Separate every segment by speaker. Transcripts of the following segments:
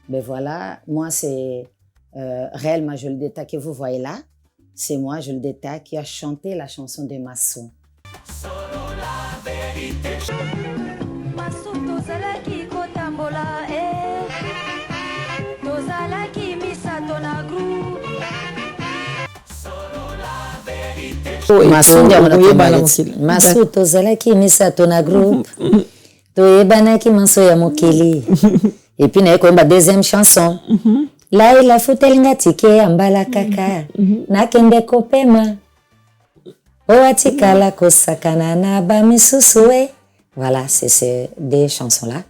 Speaker 1: Ben voilà, moi c'est Réel Majol d'État que vous voyez là. C'est moi, Jules d'État, qui a chanté la chanson de Massou. Massou tozalaki misato na groupe toyebanaki manso ya mokili. Et puis naye koyemba deuxième chanson. Là il a futelinga tike ambala kaka nakende kopema oatikala kosakana na bamisusuwe. Voilà, c'est ces deux chansons là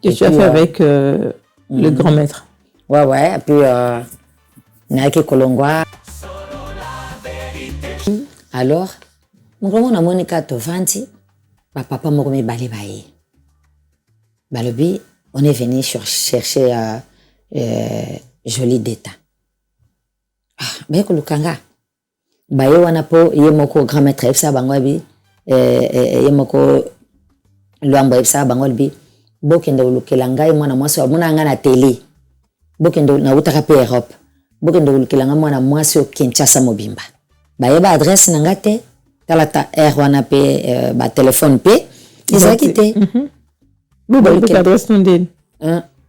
Speaker 2: que tu as fait avec le grand maître.
Speaker 1: Ouais, et puis naaki kolongwa. Alors mon Monica Tovanti, papa moko mibale baye. Balobi, on est venu chercher Joli d'État. Ben kolukanga. Baye wana po yemoko grand maître epsa bangwabi yemoko luambo epsa bangwabi bokende ulukela ngai mwana mwasi wa muna nga na télé. Bokende na utaka pe Europe. Bokende ulukela nga mwana mwasi o Kinshasa mobimba. Baye ba adresse nanga te talata wana pe ba téléphone pe ezaki te.
Speaker 2: Bokende adresse ndeni.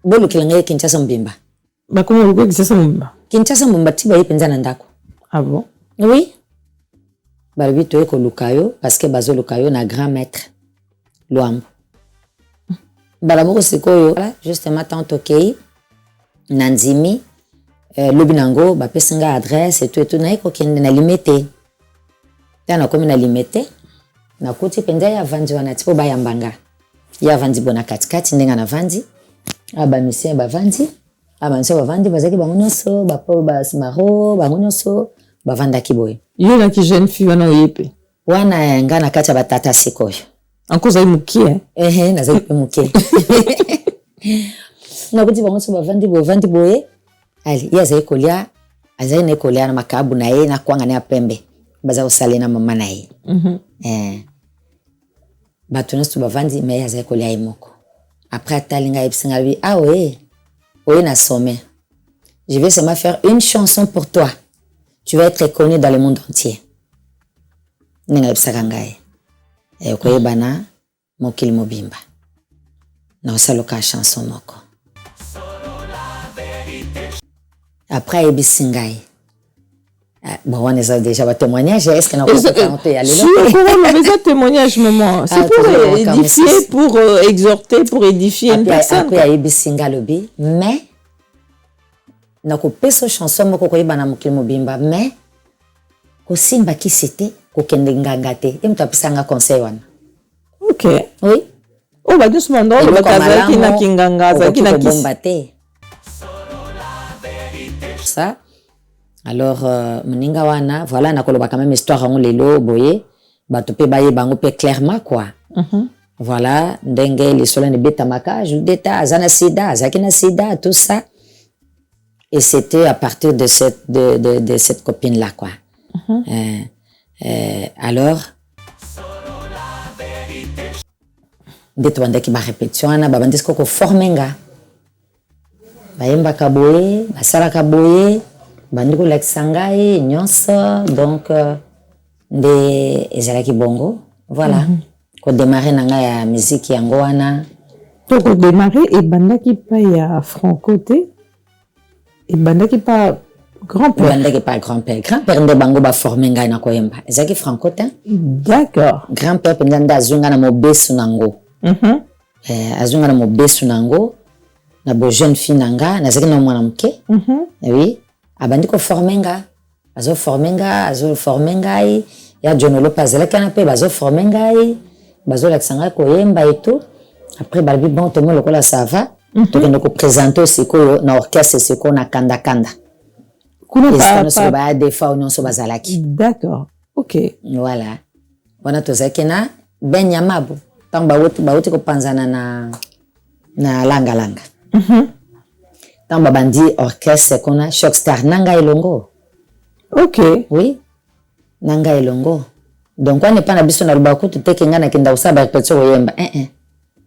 Speaker 1: Bolukela ngai Kinshasa mobimba.
Speaker 2: Ba comment luko Kinshasa mobimba?
Speaker 1: Kinshasa mobimba ti baye penza na ndako.
Speaker 2: Ah bon?
Speaker 1: Oui. Balobi toye ko lukayo parce que bazo lukayo na grand maître Luambo. Balamoko sikoyo justement tant okei Nanzimi Lubinango ba pesinga adresse et tout na ko kende na limité. Tana komi na limité na kuti penza ya vandi wana tipo ba yambanga. Ya vandi bona katikati ndenga na vandi. Aba misien ba vandi. Aba nso ba vandi bazaki bango nyonso ba po ba smaro bango nyonso ba vanda kiboy.
Speaker 2: Yo na ki jeune fille wana yepe.
Speaker 1: Wana ngana kati ba tata sikoyo.
Speaker 2: Anko zai mukie
Speaker 1: na zai mukie. Na kuti bango so ba vandi boye. Ali ya zai kolia azai ne kolia na makabu na ye na kwanga na pembe. Baza usale na mama na ye. Batunas ba vandi mais ya zai kolia imoko. Après talinga epsinga bi oui na sommet. Je vais seulement faire une chanson pour toi. Tu vas être reconnu dans le monde entier. Ninga epsaka ngai. Koyebana mokili mobimba. Na osaloka chanson moko. Après ebisingai. Bon, on est déjà à témoignage. Est-ce que nous pouvons y aller là?
Speaker 2: C'est un témoignage, maman. C'est pour édifier, pour exhorter, pour édifier une personne.
Speaker 1: Après, il y a ebisinga lobi, mais na ko peso chanson moko ko yebana mokili mobimba, mais ko simba ki c'était ko kende ngangate. Et mtu apisanga conseil wana.
Speaker 2: OK.
Speaker 1: Oui.
Speaker 2: Oh, ba douce mando, ba kaza ki na kinganga, za ki na
Speaker 1: bombate. Ça. Alors moninga wana, voilà na koloba quand même histoire on lelo boye, ba to pe baye bango pe clairement quoi. Voilà, ndenge les sola ne betamaka, Jules d'État, azana sida, azakina sida, tout ça. Et c'était à partir de cette copine là quoi. Alors betwandaki ba répétition na ba bandisko ko formenga. Bayemba kaboye, basala kaboye, bandiko laksangai nyonso donc de ezalaki bongo. Voilà. Ko démarrer nanga ya musique yango wana.
Speaker 2: Donc ko démarrer et bandaki pa ya francoté. Et bandaki pa grand-père.
Speaker 1: Bandaki pa grand-père. Grand-père nde bango ba former ngai na koyemba. Ezaki francotin.
Speaker 2: D'accord.
Speaker 1: Grand-père pendanda azunga na mobesu nango. Azunga na mobesu nango. Na bo jeune fille nanga, na zaki na mwana mke. Oui. Abandiko formenga. Azo formenga, ya Jonolo Pazela canapé, bazo formenga, bazo laksanga koyemba et tout. Après, balbi bon, tout le monde le ça va. Donc, on nous présente aussi na orchestre, c'est qu'on a kanda. Est-ce qu'on des fois ou non sur bazalaki.
Speaker 2: D'accord. OK.
Speaker 1: Voilà. On a tout ça qui na ben yamabu. Tant bauti ko panzana na langa. Tant babandi orchestre qu'on a Shockstar nanga ilongo.
Speaker 2: OK.
Speaker 1: Oui. Nanga ilongo. Donc on n'est pas na biso na lubaku tu tekenga na kinda usaba répétition oyemba.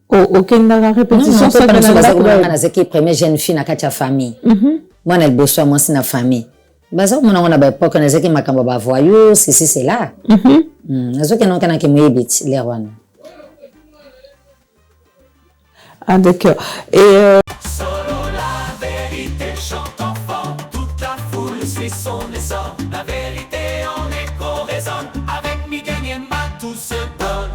Speaker 2: okendaka répétition
Speaker 1: sakanazaki premier jeune fille na kati ya famille mwana liboso ya mwasi na famille baza komona ngo na baepoke nazaki makambo bavoyo sisi cela nazokenda okanaki moyebi ti lere wana.
Speaker 2: Ah d'accord. Et
Speaker 3: Solo la vérité chante enfant, toute la foule suit son essor. La vérité en écho résonne, avec Miguel Yemba tout se donne.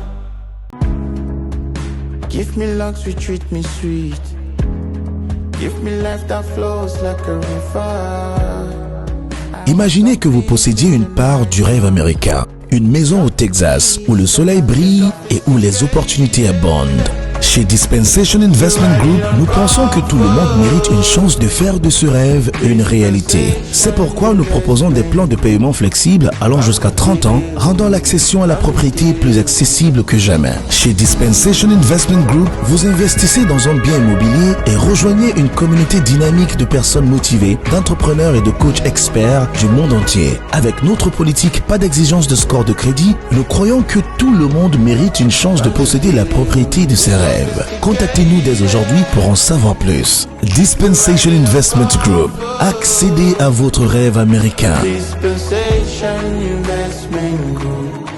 Speaker 4: Give me luck, sweet, treat me sweet. Give me life that flows like a river.
Speaker 5: Imaginez que vous possédiez une part du rêve américain, une maison au Texas où le soleil brille et où les opportunités abondent. Chez Dispensation Investment Group, nous pensons que tout le monde mérite une chance de faire de ce rêve une réalité. C'est pourquoi nous proposons des plans de paiement flexibles allant jusqu'à 30 ans, rendant l'accession à la propriété plus accessible que jamais. Chez Dispensation Investment Group, vous investissez dans un bien immobilier et rejoignez une communauté dynamique de personnes motivées, d'entrepreneurs et de coachs experts du monde entier. Avec notre politique pas d'exigence de score de crédit, nous croyons que tout le monde mérite une chance de posséder la propriété de ses rêves. Contactez-nous dès aujourd'hui pour en savoir plus. Dispensation Investment Group. Accédez à votre rêve américain.
Speaker 4: Dispensation Investment Group.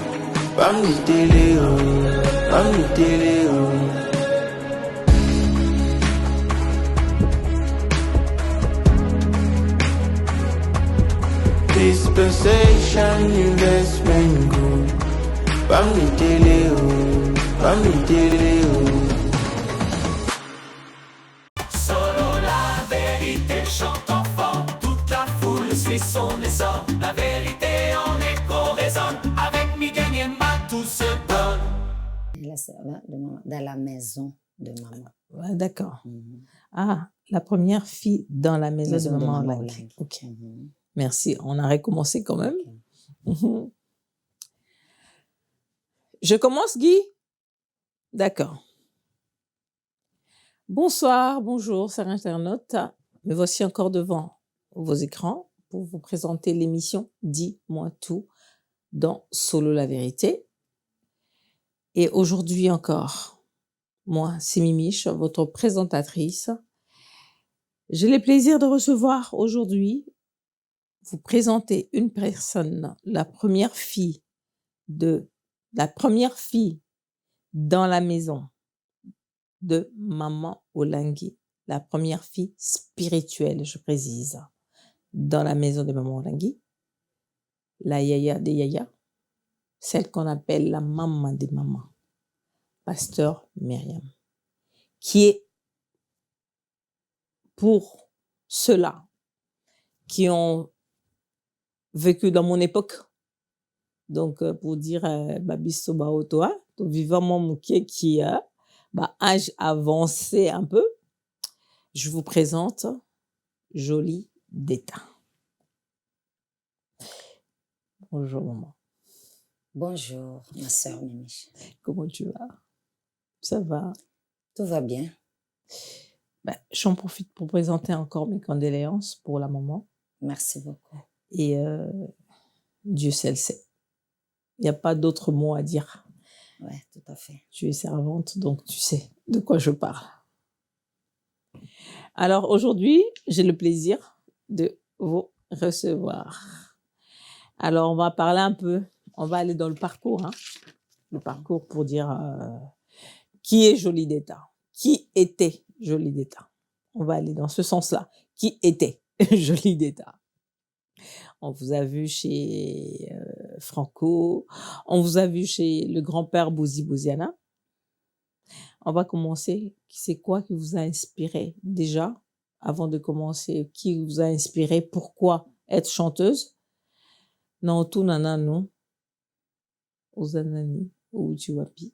Speaker 4: Bamni télé, bamni télé. Dispensation Investment Group. Bamni télé, bamni télé.
Speaker 3: Solo la vérité chante enfant, toute la foule suit son essor. La vérité en écho résonne, avec Miguel Yemba tout se donne.
Speaker 1: Là, ça va dans la maison de maman.
Speaker 2: Ouais, d'accord. Ah, la première fille dans la maison de maman Olangi. Ok. Merci. On a recommencé quand même. Je commence, Guy? D'accord. Bonsoir, bonjour, chers internautes. Me voici encore devant vos écrans pour vous présenter l'émission Dis-moi tout dans Solo la vérité. Et aujourd'hui encore, moi, c'est Mimiche, votre présentatrice. J'ai le plaisir de recevoir aujourd'hui, vous présenter une personne, la première fille dans la maison de Maman Olangi, la première fille spirituelle, je précise, dans la maison de Maman Olangi, la yaya des yaya, celle qu'on appelle la maman des mamans, Pasteur Myriam, qui est pour ceux-là qui ont vécu dans mon époque, donc pour dire Babiso Baotoa, vivant mon mouké qui a âge avancé un peu, je vous présente Jolie d'État. Bonjour maman.
Speaker 1: Bonjour ma sœur Mimiche.
Speaker 2: Comment tu vas? Ça va?
Speaker 1: Tout va bien.
Speaker 2: J'en profite pour présenter encore mes condoléances pour la maman.
Speaker 1: Merci beaucoup.
Speaker 2: Et Dieu seul le sait. Il n'y a pas d'autre mot à dire.
Speaker 1: Oui, tout à fait.
Speaker 2: Tu es servante, donc tu sais de quoi je parle. Alors aujourd'hui, j'ai le plaisir de vous recevoir. Alors on va parler un peu, on va aller dans le parcours. Le parcours pour dire qui est Jolie d'État, qui était Jolie d'État. On va aller dans ce sens-là. Qui était Jolie d'État? On vous a vu chez Franco, on vous a vu chez le grand-père Bouzi Bouziana. On va commencer. C'est quoi qui vous a inspiré déjà, avant de commencer? Qui vous a inspiré? Pourquoi être chanteuse? Non, tout nana non. Ozanani ou Uchiwapi.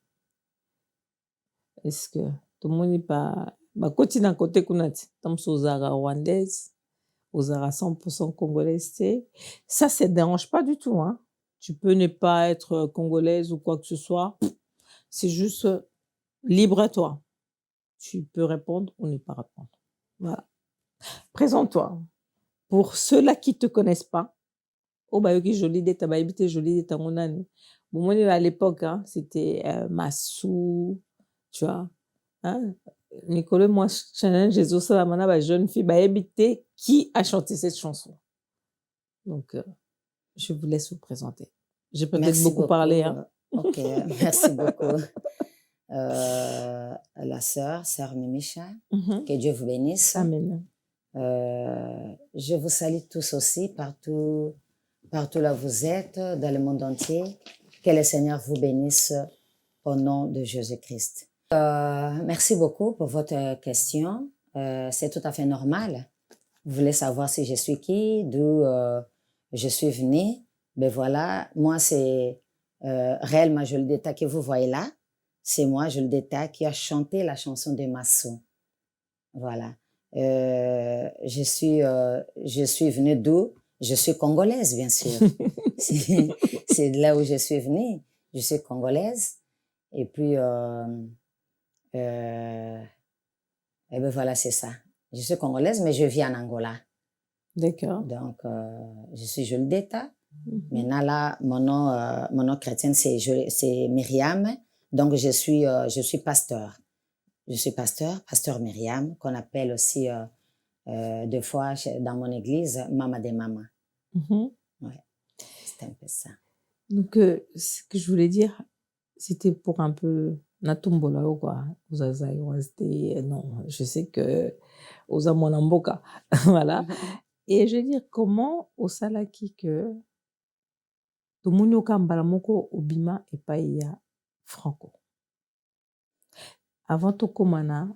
Speaker 2: Est-ce que tout le monde n'est pas... Côté d'un côté, comme Sozara rwandaise, Ozara 100% congolaise, ça ne dérange pas du tout. Tu peux ne pas être congolaise ou quoi que ce soit. C'est juste libre à toi. Tu peux répondre ou ne pas répondre. Voilà. Présente-toi. Pour ceux-là qui ne te connaissent pas, Jolie d'État, Jolie d'État, bon, moi, à l'époque, c'était Massou, tu vois, Hein? Nicolas, moi, challenge Jésus, ça, la jeune fille, habité qui a chanté cette chanson. Donc, je vous laisse vous présenter. J'ai peut-être
Speaker 1: Merci
Speaker 2: beaucoup parlé. Hein.
Speaker 1: Ok, merci beaucoup. La sœur Mimisha, que Dieu vous bénisse.
Speaker 2: Amen.
Speaker 1: Je vous salue tous aussi, partout là où vous êtes, dans le monde entier. Que le Seigneur vous bénisse au nom de Jésus-Christ. Merci beaucoup pour votre question. C'est tout à fait normal. Vous voulez savoir si je suis qui, d'où je suis venue. Ben voilà, moi c'est réellement Jolie d'État que vous voyez là. C'est moi, Jolie d'État, qui a chanté la chanson de Massou. Voilà. Je suis venue d'où? Je suis congolaise, bien sûr. C'est de là où je suis venue. Je suis congolaise. Et puis, et ben voilà, c'est ça. Je suis congolaise, mais je vis en Angola.
Speaker 2: D'accord.
Speaker 1: Donc, je suis Jolie d'État. Maintenant, là, mon nom chrétien, c'est Myriam. Donc, je suis pasteur. Je suis pasteur Myriam, qu'on appelle aussi deux fois dans mon église Mama de Mama. Ouais, c'est un peu ça.
Speaker 2: Donc, ce que je voulais dire, c'était pour un peu Natumbola ou quoi. Non, je sais que aux Amonamboka. Voilà. Et je veux dire, comment au Salaki que Tomunyoka Mbalamoko Obima et Païa Franco. Avant tout, komana,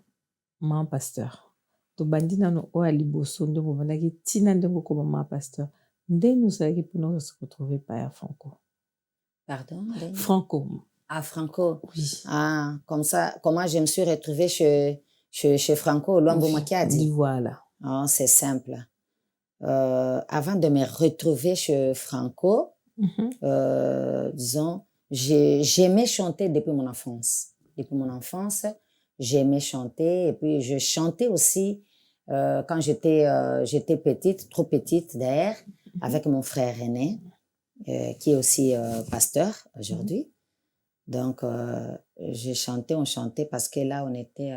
Speaker 2: ma pasteur. To bandina no o aliboso ndo bobandaki tina ndengo comme ma pasteur. Ndé nous savons pour nous se retrouver Païa Franco.
Speaker 1: Pardon?
Speaker 2: Franco.
Speaker 1: Ah, Franco.
Speaker 2: Oui.
Speaker 1: Ah, comme ça, comment je me suis retrouvée chez Franco, Luambo Makiadi.
Speaker 2: Voilà.
Speaker 1: Oh, c'est simple. Avant de me retrouver chez Franco, disons, j'aimais chanter depuis mon enfance. Depuis mon enfance, j'aimais chanter et puis je chantais aussi quand j'étais petite, trop petite d'ailleurs, avec mon frère aîné, qui est aussi pasteur aujourd'hui. Donc, on chantait parce que là, on était,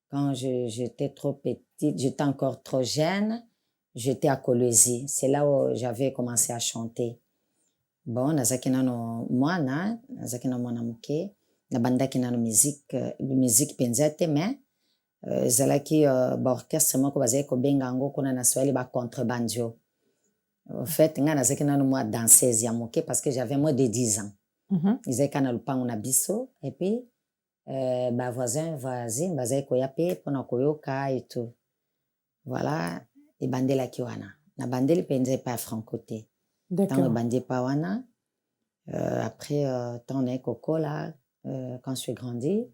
Speaker 1: quand j'étais trop petite, j'étais encore trop jeune, j'étais à Kolwezi. C'est là où j'avais commencé à chanter. Bon, nazaki nano mwana muke, nabandaki nano musique penza te, mais ezalaki ba orchestre moko bazali kobenga yango kuna na Swahili ba contrebandio. En fait, nga nazaki nano moi danseuse ya muke parce que j'avais moins de 10 ans. Ezalaki na lupango na biso et puis ba voisins bazali koya pe pona koyoka et tout. Voilà, ebandelaki wana. Nabandeli penza pa Franco te. Tant bandé pawana. Après, tant Koko là, quand je suis grandi,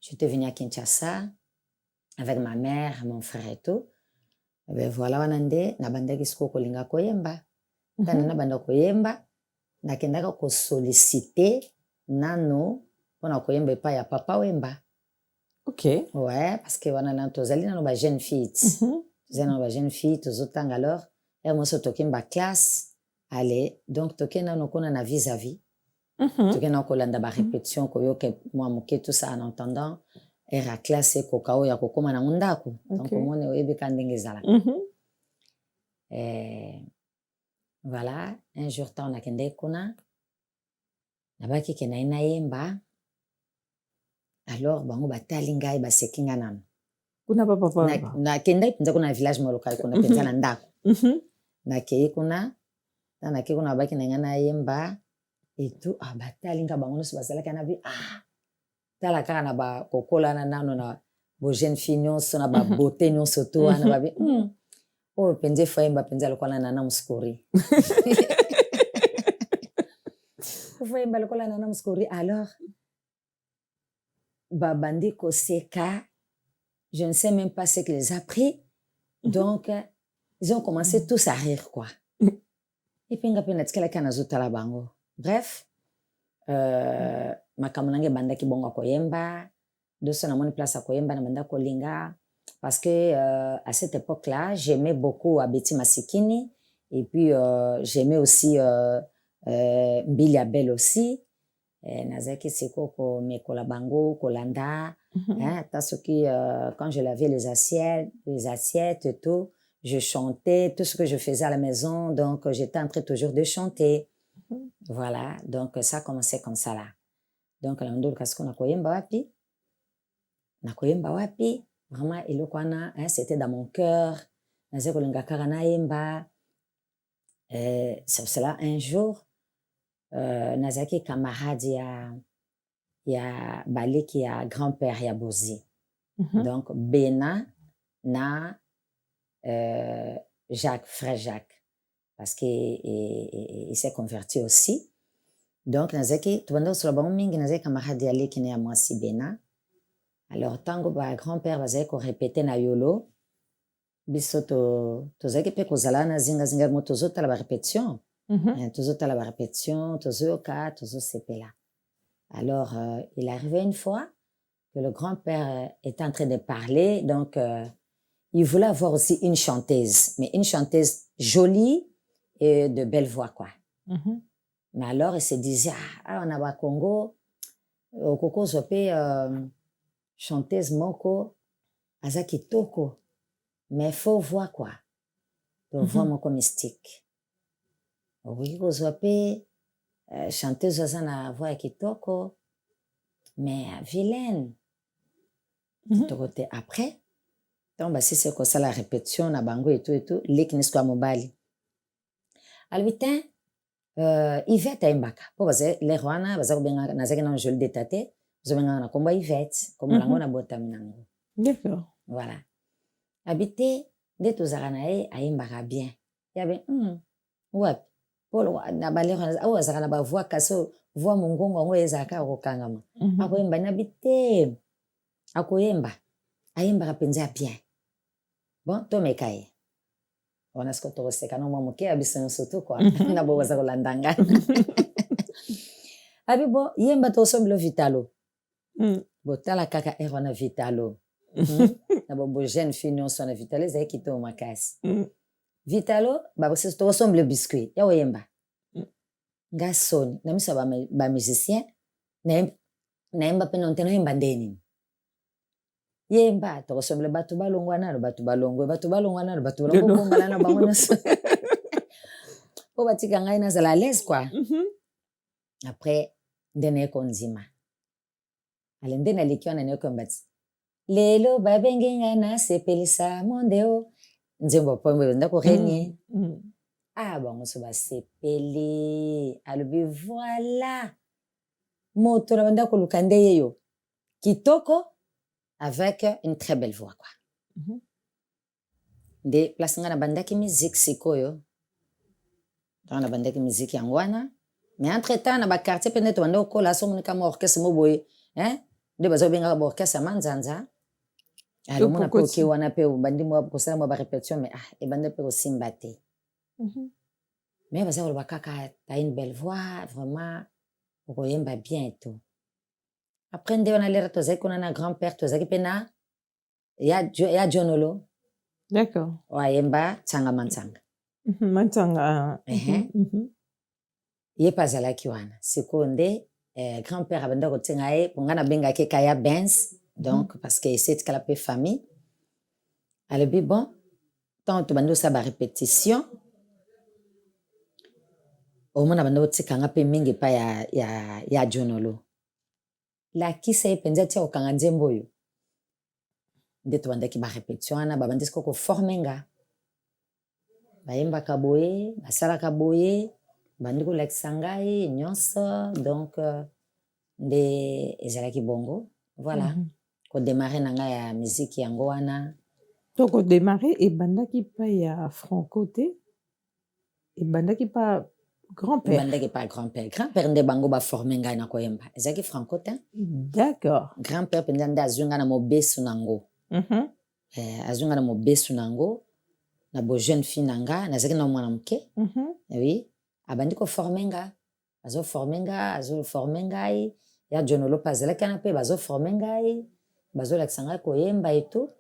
Speaker 1: j'étais venue à Kinshasa avec ma mère, mon frère et tout. Et ben voilà, wanande, na banda kisko kolinga koyemba. Tana na banda koyemba, na kendaka ko solliciter nano pona koyemba pa ya papa wemba.
Speaker 2: Ok.
Speaker 1: Ouais, parce que wana tozali nano ba jeune fille. Tozali nano ba jeune fille, tozotanga alors, et moi so tokemba classe. Allez, donc tokena no kona na vis-à-vis. Tokena kolanda ba répétition koyoke moi moke tout ça en entendant era classe kokao ya kokoma na ndako. Donc omone oyebi ka ndenge ezala. Voilà, un jour ta on a kende kuna nabaki kena ina yemba. Alors bango batali ngai baseki nga nano.
Speaker 2: Kuna papa
Speaker 1: na kenda penza kuna village moloka kuna penza na ndako. Na kei kuna na ke kuna baki na ngana yemba et tout batali nga bango so bazalaka na bi tala kaka na ba kokola na nano na bo jeune fille nyonso na ba beauté nyonso to wana ba bi penze fayemba penza lokola na muskori fayemba lokola na muskori. Alors bandi koseka, je ne sais même pas ce qu'ils ont appris. Donc ils ont commencé tous à rire quoi. Et puis, bref, makamunange banda ki bonga koyemba, doso na moni place à koyemba na banda kolinga, parce que à cette époque-là, j'aimais beaucoup Abeti Masikini, et puis j'aimais aussi Mbili Abel aussi, nazaki siko ko mekola bango, kolanda, Hein, parce que quand je lavais les assiettes et tout, je chantais, tout ce que je faisais à la maison, donc j'étais en train toujours de chanter. Voilà, donc ça a commencé comme ça là. Donc la ndoto kasi nakoyemba wapi, vraiment eloko wana, hein, c'était dans mon cœur. Naza kolinga kaka naemba. C'est cela un jour, nazaki camarade ya baleki ya grand-père ya Bozi. Donc Bena na Jacques, frère Jacques, parce qu'il s'est converti aussi. Donc nazaki tubanda osolo bango mingi nazaki camarade ya leki na ya mwasi Bena. Alors tango ba grand-père bazali korepete na yolo biso tozalaki mpe kozala na zingazinga mo tozotala barépétition. Tozotala barépétition, tozoyoka, tozosepela. Alors, il arrivait une fois que le grand-père était en train de parler, donc il voulait avoir aussi une chanteuse, mais une chanteuse jolie et de belle voix, quoi. Mais alors, il se disait, on a au Congo, au Coco Zopé, chanteuse moko, aza kitoko, mais faut voir quoi, donc voix moko mystique. Au Coco Zopé, chanteuse aza na voix ya kitoko, mais vilaine. Après, donc bah, si c'est comme ça la répétition na bango et tout, leki nisko mobali. Albitin, Yvette aimbaka. Po baze le rwana baza kubenga nazaki na joli de tate, bazobenga na komba Yvette, comme lango na bota minango.
Speaker 2: D'accord.
Speaker 1: Voilà. Habité de tozara na ye aimbaka bien. Yabe wapi polo na balero awa zaka na ba voix kaso voix mongongo ngo ezaka okangama. Akoyemba na bite. Akoyemba. Aimbaka penza bien. Bon, tomeka ye. On a ce que tu sais quand on m'a moqué à bisson surtout quoi. Na bo waza kolandanga. Abi bon, yemba to somble vitalo. Botala kaka erona vitalo. Na bo jeune fille non son vitalo zai kito makasi. Vitalo ba bo to somble biscuit. Ya yemba. Nga soni, na miso ba musicien na yemba pe non teno yemba ndeni. Yemba to ressemble batu balongwana lo batu balongwe batu balongwana lo batu balongwana na bango nyonso po batika ngai nazala à l'aise quoi. Après ndene konzima ale ndene aleki wana ne kombati lelo babengi ngai na sepelisa mondeo nzembo pombe ndako renye bango so basepeli alobi voilà moto na bandako lukande yeyo kitoko avec une très belle voix quoi. De place nga na bandaki musique sikoyo. Dans na bandaki musique yangwana. Mais entre temps na ba quartier pende to bando ko la so munika mo orchestre mo boy, hein? De bazo benga ba orchestre manzanza. Alors mona pe ki wana pe bandi mo ko sala mo ba répétition mais e bande pe ko simbate. Mais bazo ba kaka t'as une belle voix vraiment ko yemba bien et tout. Après nde wana lera tozaki kuna na grand-père tozaki pe na ya jonolo.
Speaker 2: D'accord.
Speaker 1: Wayemba tsanga mantsanga.
Speaker 2: Mantsanga.
Speaker 1: Ye pazalaki wana sikoyo nde grand-père abanda kotenga ye ponga na bengaki kaya Benz, donc parce que ese etikala pe famille alobi bon tant tobandi osala barépétition omona banda kotikanga pe mingi pa ya jonolo lakisa ye mpenza tia kokanga nzembo oyo nde tobandaki barépétition wana babandi siko koforme nga bayembaka boye basalaka boye bandi kolakisa ngai nyonso donc nde ezalaki bongo voilà kodémarre na ngai ya miziki yango wana
Speaker 2: to kodémarre ebandaki pa ya franco te ebandaki pa grand-père.
Speaker 1: Bandaki pa grand-père. Grand-père nde bango ba former ngai na koyemba. Ezaki franco te.
Speaker 2: D'accord.
Speaker 1: Grand-père penza nde azunga na mobesu nango. Azunga na mobesu nango na bo jeune fille nanga nazaki na mwana muke. Oui. Abandi ko former nga. Azo former nga, azo former ngai. Ya jonolo pazela kana pe bazo former ngai. Bazo laksanga koyemba et tout.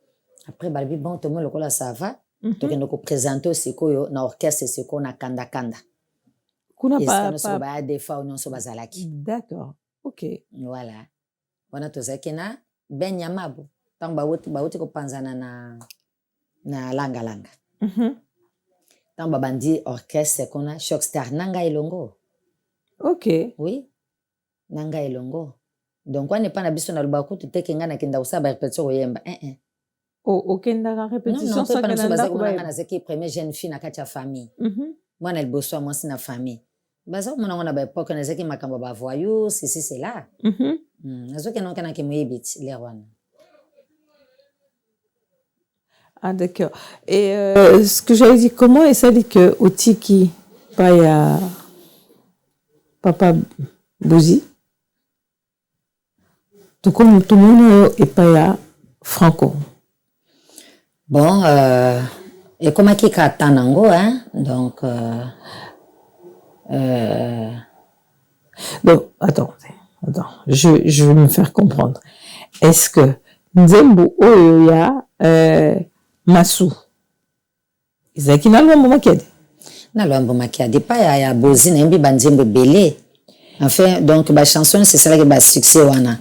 Speaker 1: Après balbi bon tout le monde lokola ça va. Tokende ko présenter sikoyo na orchestre siko na kanda kanda. Des fois, on se bazalaki.
Speaker 2: D'accord, ok.
Speaker 1: Voilà. On a tous na Ben Yamabu. Tant bauti kopanzana na langa. Tant babandi orchestre kona Shockstar nanga elongo.
Speaker 2: Ok.
Speaker 1: Oui. Nanga elongo. Donc on n'est pas na biso na lubaku tu tekenga na kinda usaba répétition koyemba.
Speaker 2: Ok, ndaka répétition
Speaker 1: ça
Speaker 2: ça
Speaker 1: que
Speaker 2: ndaka
Speaker 1: na na zeki première jeune fille na katia famille. Moi na liboso moi si na famille. Baza mona ngona ba époque na zeki makamba ba voyou si c'est là. Nazoke non kana ke moyebit les rwana.
Speaker 2: Ah d'accord. Et ce que j'avais dit, comment est ça dit que Otiki paya Papa Bouzi tout comme tout le monde est paya Franco.
Speaker 1: Bon, et comme qui katanango hein, donc
Speaker 2: donc attends, je vais me faire comprendre. Est-ce que Nzembo Oyoya Masu Izaki na lombo makede
Speaker 1: na lombo makede pa ya bozi na mbi banzembo belé. Enfin donc ba chanson c'est ça qui ba succès wana.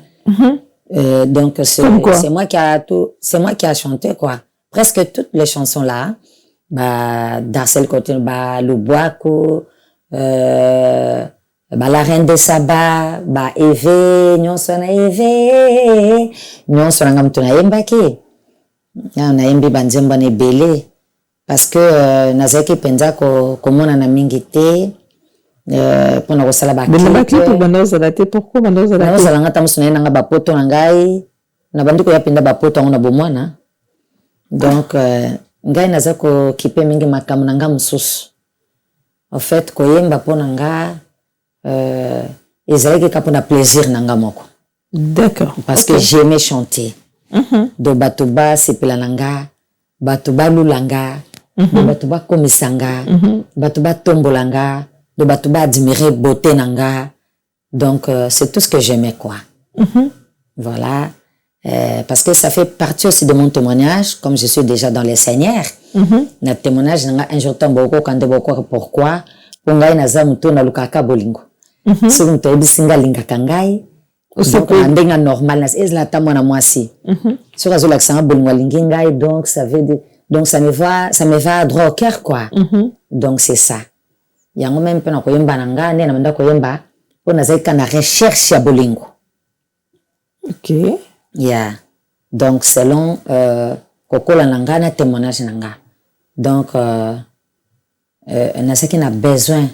Speaker 1: Donc c'est moi qui a chanté quoi. Presque toutes les chansons là, bah Darcel Coton, bah Lubuako, bah La Reine de Saba, bah Eve, nyonsona Eve, nyonsona ngamtuna yembaki. Na yembi banzembo ne belé parce que nazaki penza ko komona na mingi te pona ko sala ba
Speaker 2: clip bandoza la te pourquoi bandoza la te
Speaker 1: bandoza ngata musuna nanga ba poto ngai na bandiko ya penda ba poto ngona bomwana donc ngai nazako kipe mingi makamu nanga mususu en fait koyemba pona nga ezalaki kapona plaisir nanga moko.
Speaker 2: D'accord.
Speaker 1: Parce que j'aimais chanter. De batuba sepelananga, batuba lulanga, de batuba komisanga, batuba tombolanga, de batuba admirer beauté nanga. Donc c'est tout ce que j'aimais quoi. Voilà. Parce que ça fait partie aussi de mon témoignage, comme je suis déjà dans les Seigneurs. Na témoignage nanga un jour tamboko kande boko pourquoi pongai na zamuto na lukaka bolingo. So mto bisinga linga kangai. Donc ndenga normal na ezla ta mwana mwasi. Sur azo la sanga bolingo linginga donc ça veut dire donc ça me va droit au cœur quoi. Donc c'est ça. Yango même pena ko yemba nanga ne na manda ko yemba pona zaika na recherche ya bolingo.
Speaker 2: OK.
Speaker 1: Yeah. Donc selon kokola nanga na témoignage nanga. Donc na n'a besoin.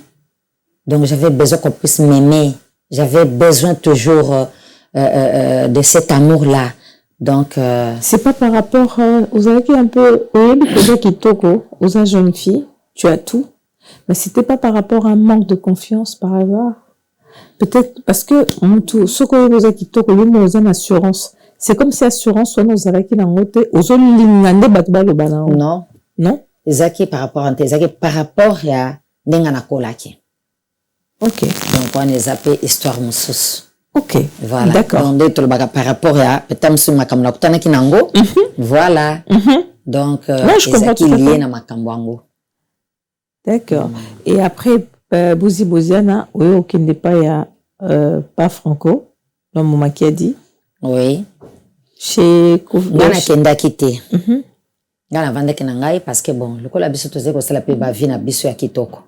Speaker 1: Donc j'avais besoin qu'on puisse m'aimer. J'avais besoin toujours de cet amour-là. Donc
Speaker 2: c'est pas par rapport aux qui un peu aux jeunes filles, tu as tout, mais c'était pas par rapport à un manque de confiance par hasard. Peut-être parce que tout ce que vous qui toko vous avez assurance. C'est comme si assurance soit nos qui dans côté aux
Speaker 1: non.
Speaker 2: Non.
Speaker 1: Ezaki par rapport à Ezaki par rapport à n'engana kolaki.
Speaker 2: OK.
Speaker 1: Donc on les appelle histoire musus.
Speaker 2: OK.
Speaker 1: Voilà.
Speaker 2: D'accord.
Speaker 1: Donc par rapport à petamsu makamna kutana kinango. Voilà. Donc
Speaker 2: je comprends tout
Speaker 1: lié na makambo.
Speaker 2: D'accord. Et après Bouzi Boziana, oui, OK, n'est pas pas Franco, dans mon qui a dit.
Speaker 1: Oui.
Speaker 2: Chez
Speaker 1: Ngana kenda kité. Ngana vanda kinangai parce que bon, le kola biso toze ko sala pe ba vie na biso ya kitoko.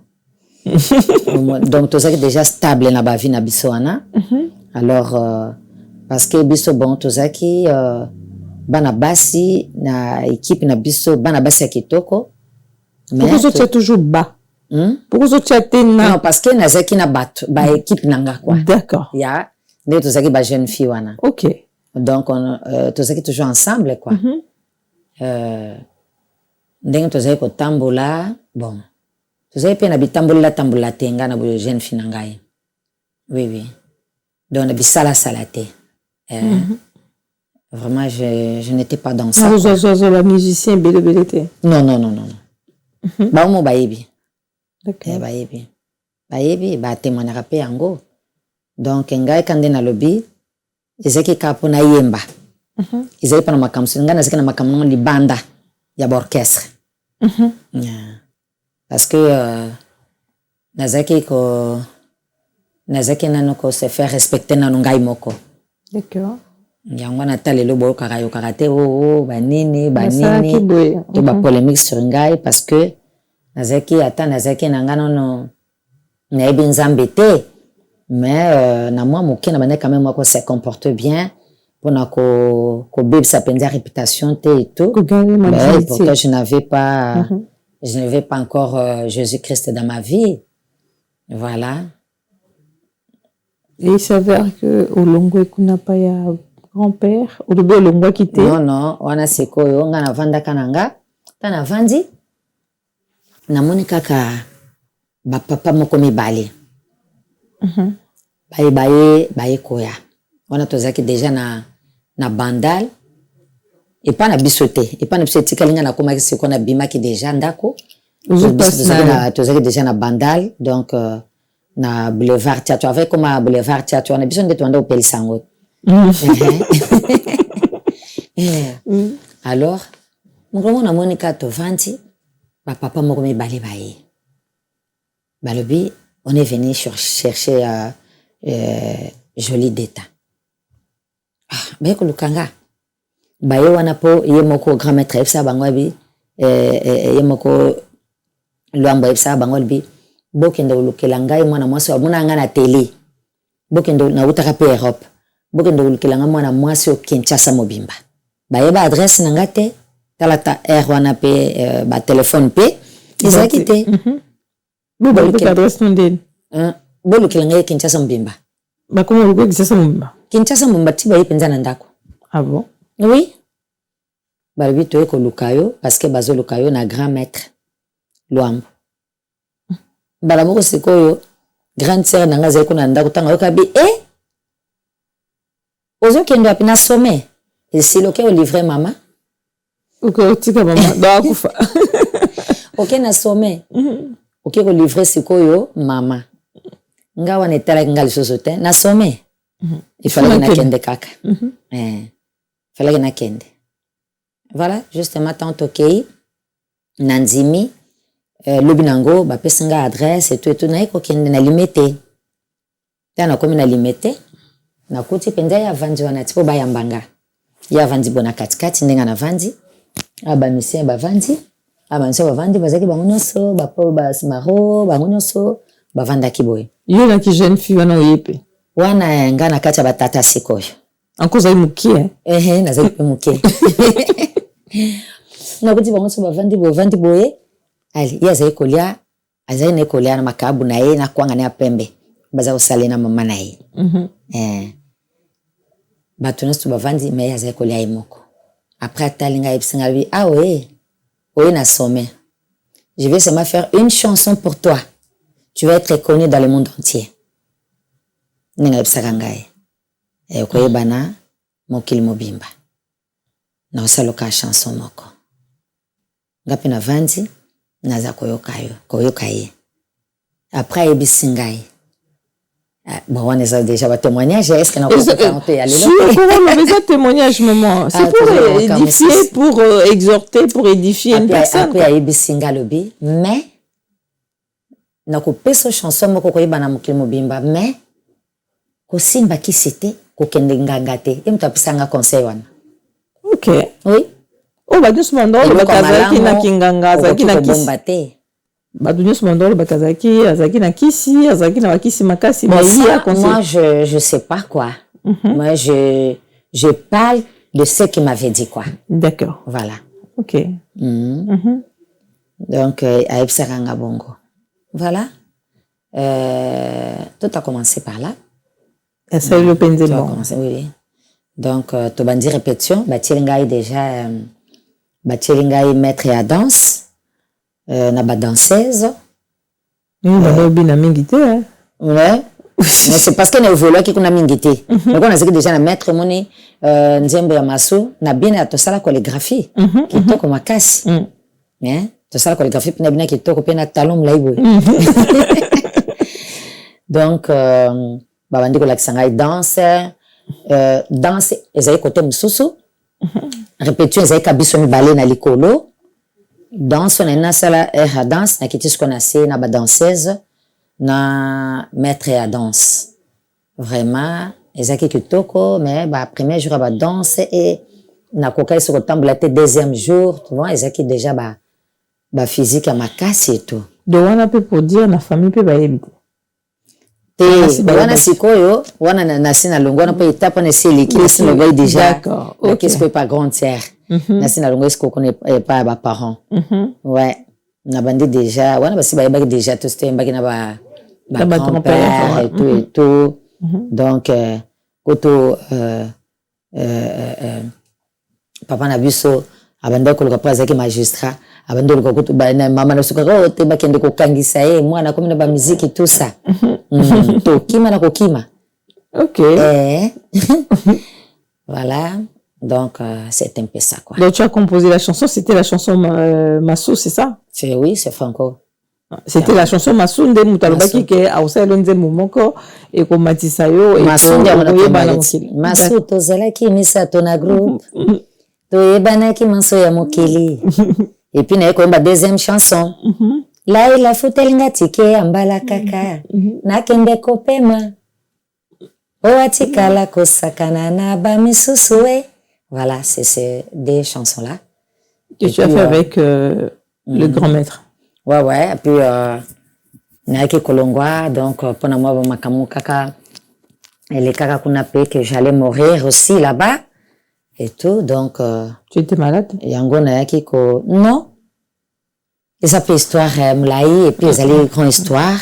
Speaker 1: Donc tout ça qui est déjà stable na ba vie na biso wana. Alors parce que biso bon tout ça qui bana basi na équipe na biso bana basi ya kitoko.
Speaker 2: Mais pourquoi tu es toujours bas? Pourquoi tu es
Speaker 1: non parce que na zaki na bat ba équipe nanga quoi.
Speaker 2: D'accord.
Speaker 1: Ya ne tout ça qui ba jeune fille wana.
Speaker 2: OK.
Speaker 1: Donc on tout ça qui toujours ensemble quoi. Ndenge tout ça ko tambola bon. Vous avez bien habité la tambola tenga na bo jeune fille nangai. Oui. Donc na bisala salate. Vraiment je n'étais pas dans ça.
Speaker 2: La musicien belé.
Speaker 1: Non. Ba mo bayebi.
Speaker 2: D'accord.
Speaker 1: Bayebi ba témoignera pe yango. Donc ngai kande na lobi ezeki kapo na yemba. Ezeki pa na makamsu ngana ezeki na makamu libanda ya orchestre. Parce que nazaki nano ko se faire respecter nano ngai moko.
Speaker 2: D'accord.
Speaker 1: yango na talelo boyo kaka te banini
Speaker 2: Basalaki boye.
Speaker 1: to polémique sur ngai parce que nazaki na nga nono nayebi nzambe te mais na mwa moke na bande quand même moi ko se comporte bien pona ko bebisa penza réputation te et tout mais pourtant je n'avais pas encore Jésus-Christ dans ma vie. Voilà.
Speaker 2: Et il s'avère que Olongo ekuna pa ya grand-père, Olongo Olongo quitté.
Speaker 1: Non, wana sekoyo nga na vanda kananga, tana vandi. Namoni kaka ba papa moko mibale. Baye koya. Wana tozaki déjà na bandal. Et pas na bisoté, et pas na bisoté kalinga na koma ki na bimaki déjà ndako. Tozaki déjà na bandal, donc na boulevard Théâtre avec comme boulevard Théâtre on a besoin de toi au pays sango. Alors mon na monika to vanti ba papa moko mibale baye. Balobi on est venu chercher Jolie d'état. Ba ko lukanga. Baye wana po ye moko grand maître efsa bangwabi ye moko luambo efsa bangwabi bokende ulukela ngai mwana mwasi wa muna nga na télé bokende na utaka pe Europe bokende ulukela nga mwana mwasi o Kinshasa mobimba baye ba adresse na ngate talata air wana pe ba téléphone pe ezaki te
Speaker 2: bo ba adresse ndeni
Speaker 1: bolukela ngai Kinshasa mobimba
Speaker 2: ba komo ulukela
Speaker 1: Kinshasa mobimba ti baye penza na ndako.
Speaker 2: Ah bon?
Speaker 1: Oui. Balobi toye ko lukayo parce que bazo lukayo na grand maître Luambo. Bala moko sikoyo grande sœur nanga zeko na ndako tanga yokabi ozo kendo apina sommet et si loke o livrer maman
Speaker 2: tika mama ba kufa
Speaker 1: OK na sommet OK ko livrer sikoyo mama nga wana etala ngali sosote na sommet il fallait na kende kaka fallait na kende. Voilà justement tante OK nanzimi lobinango ba pesinga adresse et tout na ko kende na limité tana komi na limité na kuti penza ya vandi wana tipo ba yambanga ya vandi bona katikati ndenga na vandi aba misien ba vandi aba nso ba vandi bazaki bango nyonso ba po ba smaro bango nyonso ba vanda kiboy
Speaker 2: yo na ki jeune fille wana oyepe
Speaker 1: wana nga na kati ya batata sikoyo
Speaker 2: anko zai mukie
Speaker 1: na zai mukie na kuti bango so ba vandi boye ali ya zai kolia azai ne kolia na makabu na ye na kwanga na pembe baza usale na mama na ye batunas tu bavandi mais ya zai kolia imoko après talinga ipsinga bi oui na sommet je vais seulement faire une chanson pour toi tu vas être connu dans le monde entier ninga ipsaka ngai koyebana mokili mobimba na osaloka chanson moko ngapi na vandi naza koyoka ye après yebisi ngai bon on est déjà ba témoignage est-ce que na raconter aller
Speaker 2: là mais ça témoignage maman c'est pour édifier pour exhorter pour édifier une personne
Speaker 1: après yebisi ngalobi mais na ko peso chanson moko koyebana mokili mobimba mais ko simba ki c'était ko kende nganga te emta pisanga conseil wana.
Speaker 2: OK
Speaker 1: oui
Speaker 2: badus mandolo bakazaki na kinganga azaki na
Speaker 1: kisi
Speaker 2: badus mandolo bakazaki azaki na kisi azaki na bakisi makasi
Speaker 1: moi je sais pas quoi moi je parle de ce qu'il m'avait dit quoi.
Speaker 2: D'accord.
Speaker 1: Voilà.
Speaker 2: OK.
Speaker 1: Donc aipsaranga bongo. Voilà. Tout a commencé par là.
Speaker 2: Ça le pendement.
Speaker 1: Oui. Donc to bandi répétition batilingai déjà batilingai maître à danse na ba danseuse
Speaker 2: bina mingité hein.
Speaker 1: Ouais. Mais c'est parce que na évolue ki kuna mingité. Donc on a déjà na maître moni nzembo ya maso na bien à to sala chorégraphie kitoko makasi. Hein? To sala chorégraphie pina bina kitoko pena talon mlaibo. Donc babandi ko lakisanga danse danse ezali côté mususu répétition ezali kabiso mibale na likolo danse na ina sala air danse na kiti ce se na ba danseuse na maître à danse vraiment ezaki kitoko mais ba premier jour ba danse et nakoka sur kotambola te deuxième jour tu vois ezaki déjà ba physique ya makasi et tout
Speaker 2: donc on a peu pour dire na famille peut ba yebi
Speaker 1: te wana sikoyo wana nasi na longo na pe étape na seli qui nasi na voit déjà
Speaker 2: d'accord
Speaker 1: OK qu'est-ce que pas grande sœur nasi na longo est-ce qu'on connaît pas ba parents ouais na bandi déjà wana basi ba yebaki déjà tout c'était mbaki na ba grand-père et tout donc koto papa na biso abanda koluka pa azaki magistrat abanda koluka koto ba na mama na suka ko te bakende kokangisa mwana komi na ba musique tout ça to kima na kokima
Speaker 2: OK
Speaker 1: voilà donc c'est un peu ça quoi.
Speaker 2: Donc tu as composé la chanson, c'était la chanson Massou, c'est ça?
Speaker 1: Oui, c'est franco.
Speaker 2: C'était la chanson Massou nde mutalobaki ke auselo nzembo moko e ko matisa yo e
Speaker 1: ko Massou tozalaki misato na groupe toyebanaki manso ya mokili et puis na ko mba deuxième chanson la ila futelinga tike ambala kaka nakende kopema oatikala kosakana na ba misusuwe. Voilà, c'est ces deux chansons là
Speaker 2: que tu as fait avec le grand maître.
Speaker 1: Ouais et puis naaki kolongwa donc pendant moi makamu kaka les kaka kuna pe que j'allais mourir aussi là-bas et tout donc
Speaker 2: tu étais malade
Speaker 1: yango naaki ko non ça fait histoire mlaï et puis ils allaient grande histoire